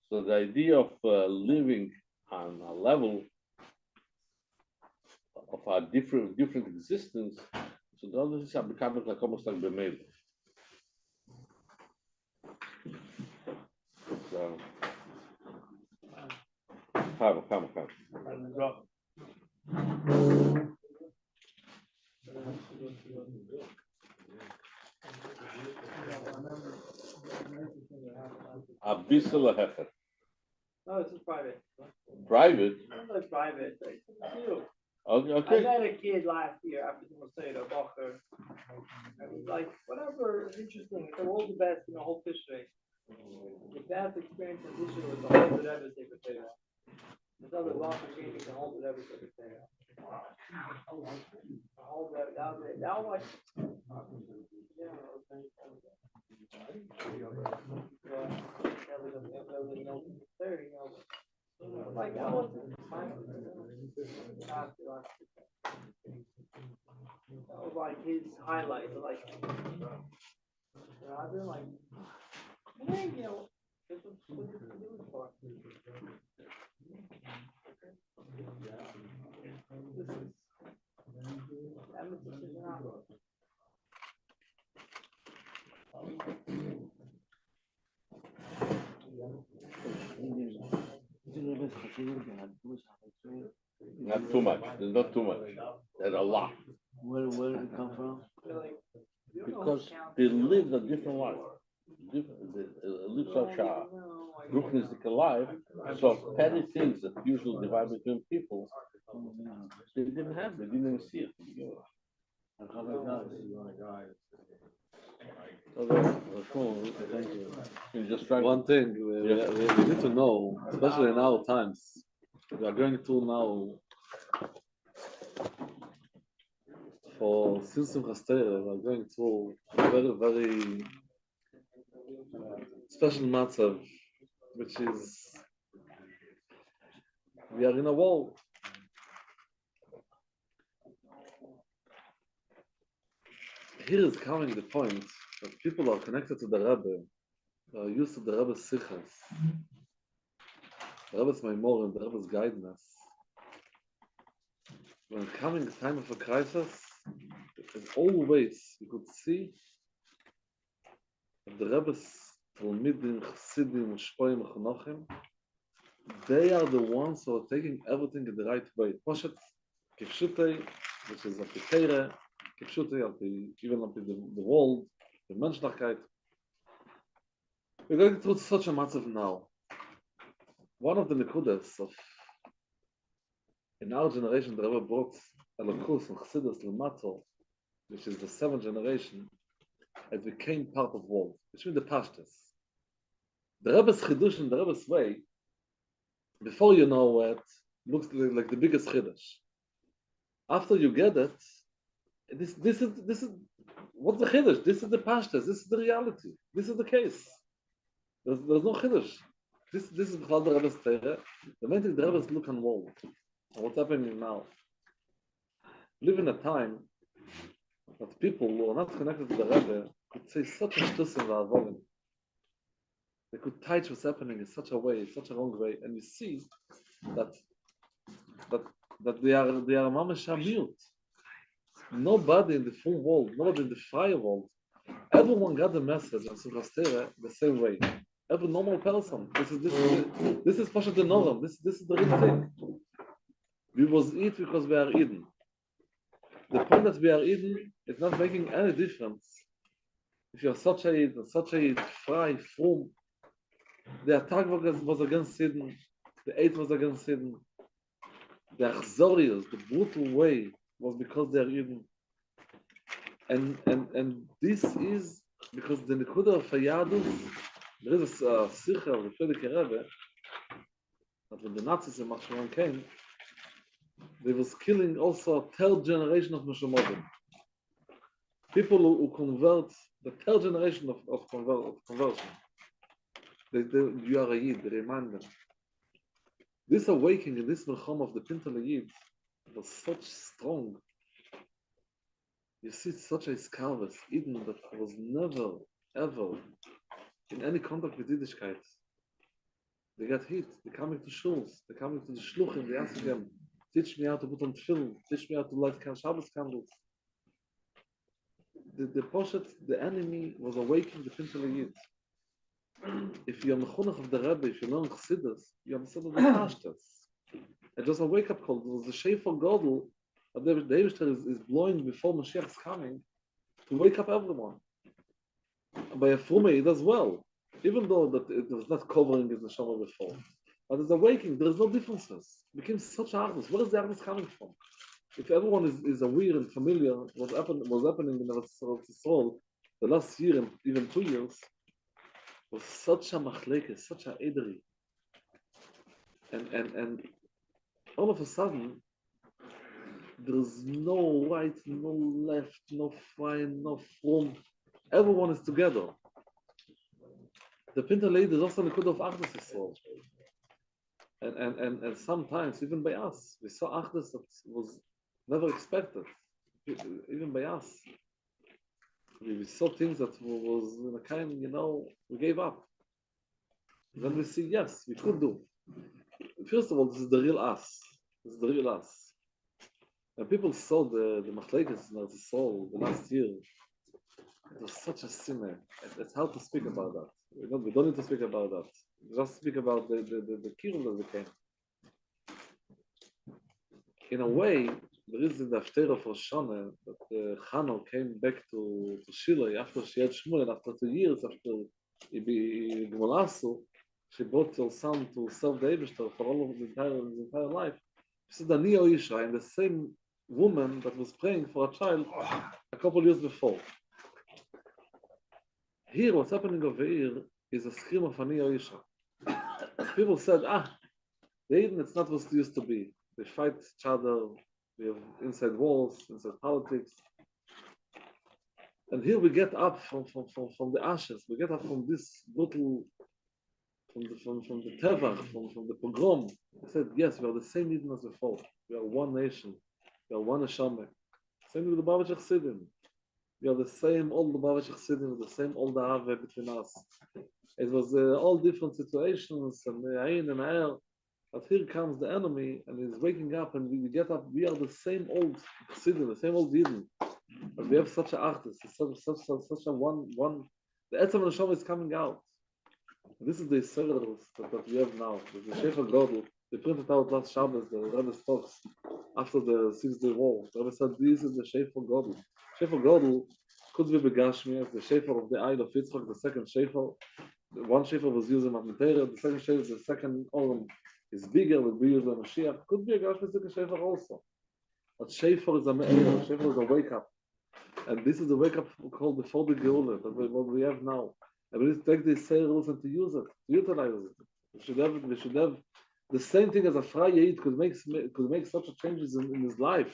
So the idea of living on a level of a different existence, so the other things are becoming like almost like B'meil. So, come. A bissel a hefer. No, it's just private. Private? No, it's private. It's you. Okay. I met a kid last year after the Mosaic Bocher. I was like, whatever, it's interesting. It's the world's the best in the whole fishery. The best experience in fishery was the whole Rebbe Potato. This other Bocher gave me the whole Rebbe Potato. The whole Rebbe, that was it. That was like that wasn't that was like his highlight. Like I've been like, hey, this is what this is for. Not too much. There's not too much. There's a lot. Where did it come from? Because they lived a different life. They live such a Ruchnistic life, so petty things that usually divide between people, they didn't have, they didn't even see it. Thank you. You're just trying One thing we need to know, especially in our times, we are going through now for Simsim Chastere, we are going through a very, very special matzav, which is we are in a war. Here is coming the point that people are connected to the Rebbe, are used to the Rebbe's sichas, the Rebbe's memory, the Rebbe's guidance. When coming time of a crisis, in all ways you could see that the Rebbe's Talmidim, Chassidim, Shpoim, Chanochim, they are the ones who are taking everything in the right way. Poshet, Kipshutei, which is of the Teire, Kipshutei, even of the world, the Menschlichkeit. We're going through such a massive now. One of the Nekudas of in our generation, the Rebbe brought Elokus and Chassidus Lamato, which is the 7th generation, it became part of world, which means the Pashtas. The Rebbe's Chidush and the Rebbe's way, before you know it, looks like the biggest Chidush. After you get it, this is what's the Chidush? This is the Pashtas, this is the reality, this is the case. There's no Chidush. This is the Rebbe's Teire. The main thing the Rebbe's look on world. And what's happening now? We live in a time that people who are not connected to the Rebbe could say such a shtus in the volume. They could touch what's happening in such a way, such a wrong way, and you see that they are mamash mute. Nobody in the full world, nobody in the fire world, everyone got the message and Simchas the same way. Every normal person. This is Pasha the Noram. This is the real thing. We was eat because we are Eden. The point that we are Eden is not making any difference. If you're such a frei, frum, the attack was against Eden, the eight was against Eden, the achzorius, the brutal way was because they are Eden. And this is because the Nekuda of Hayadus, there is a Sikha of the Frierdiker Rebbe, that when the Nazis in Machshon came, they was killing also a third generation of Meshumodim. People who convert, the third generation of conversion. You are a Yid, they remind them. This awakening in this Melchom of the Pintel Yid was such strong. You see such a scarves, Eden that was never, ever in any contact with Yiddishkeit. They got hit, they're coming to shuls, they're coming to the shluchim, they ask them, teach me how to put on film, teach me how to light Shabbos candles. The enemy was awakening the Pintel Yid. If you're mechunach of the Rebbe, if you learn Chassidus, you understand the Pashtas. And just a wake-up call. It was the Shefar Godel that the Eibishter is blowing before Mashiach is coming to wake up everyone. And by a Frumeid as well, even though that it was not covering his neshama before. But as a waking, there is no differences. It became such hardness. Where is the hardness coming from? If everyone is aware and familiar what was happening in the soul the last year and even 2 years, was such a machleke, such a ederi. And all of a sudden, there's no right, no left, no fine, no from. Everyone is together. The Pinter lady is also the Kud of Achdus Yisrael. And sometimes, even by us, we saw Achdus that was never expected. Even by us. We saw things that was in a kind, we gave up. Then we see, yes, we could do. First of all, this is the real us. This is the real us. When people saw the machlekes in the soul the last year, it was such a sinner. It's hard to speak about that. We don't need to speak about that. Just speak about the kiruv that became. In a way, there is in the Haftarah of Rosh Hashanah that Chano came back to Shiloh after she had Shmuel, and after 2 years, after Gmolasu, she brought her son to serve the Eibishter for all of his entire life. She said, Ani Isha, and the same woman that was praying for a child a couple years before. Here, what's happening over here is a scream of Ani Isha. People said, the Eden, it's not what it used to be. They fight each other, we have inside walls, inside politics. And here we get up from the ashes, we get up from this brutal, from the Tevach, from the pogrom. They said, yes, we are the same Eden as before. We are one nation, we are one Neshama. Same with the Lubavitch Chassidim. We are the same old Lubavitch Chassidim, the same old Ahava between us. It was all different situations, and the Ain and Air. But here comes the enemy, and he's waking up, and we get up. We are the same old Chassidim, the same old Eden. But we have such a artist, such a one. The Etzem Neshama is coming out. This is the Yisrael that we have now. The Shefer Godel, they printed out last Shabbos, the Rebbe's talks after the 6-day war. The Rebbe said, this is the Shefer Godel. Shefer Godel could be begashmi, the shefer of the Eid of Yitzchak, the second shefer. One shefer was used in Matera, the second shefer, the second olam is bigger, will be used in Mashiach. Could be a gashmi shefer also. But shefer is a me'er, shefer is a wake up. And this is the wake up called before the Geula, that what we have now. And we need to take these sales and to use it, to utilize it. We should have the same thing as a Frayid could make such a changes in his life.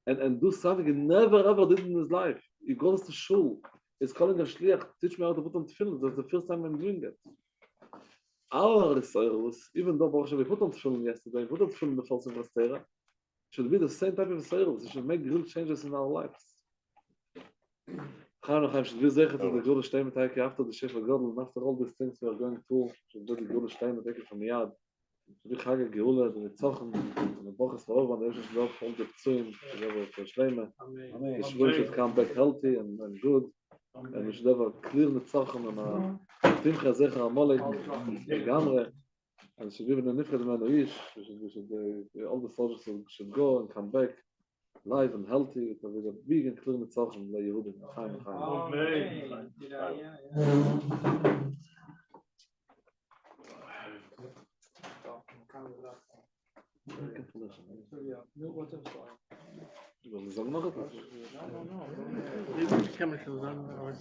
And do something he never ever did in his life. He goes to shul, he's calling a shliach, teach me how to put on tefillin. That's the first time I'm doing it. Our sales, even though we put on tefillin yesterday, we put on tefillin before Silvestera, should be the same type of sales. It should make real changes in our lives. Should be zeichet to the Gula Shteim Teike after the Shefa Godel, and after all these things we are going through, should be the Gula Shteim Teike from Yad. Should be Chag Geula, the Nitzochen, and the Bochas Varov, and the Eishes Lov, all the Psuim, the Shleime. The Shvuim should come back healthy and good, and we should have a clear Nitzochen and a Timcha Zecher Amolek, Gamre, and it should be in the Nifred Menoish, all the soldiers should go and come back live and healthy, with a big and clear Nitzochen, the Yehudim, Chaim. Du sagen noch etwas? Ich kann mich schon sagen, aber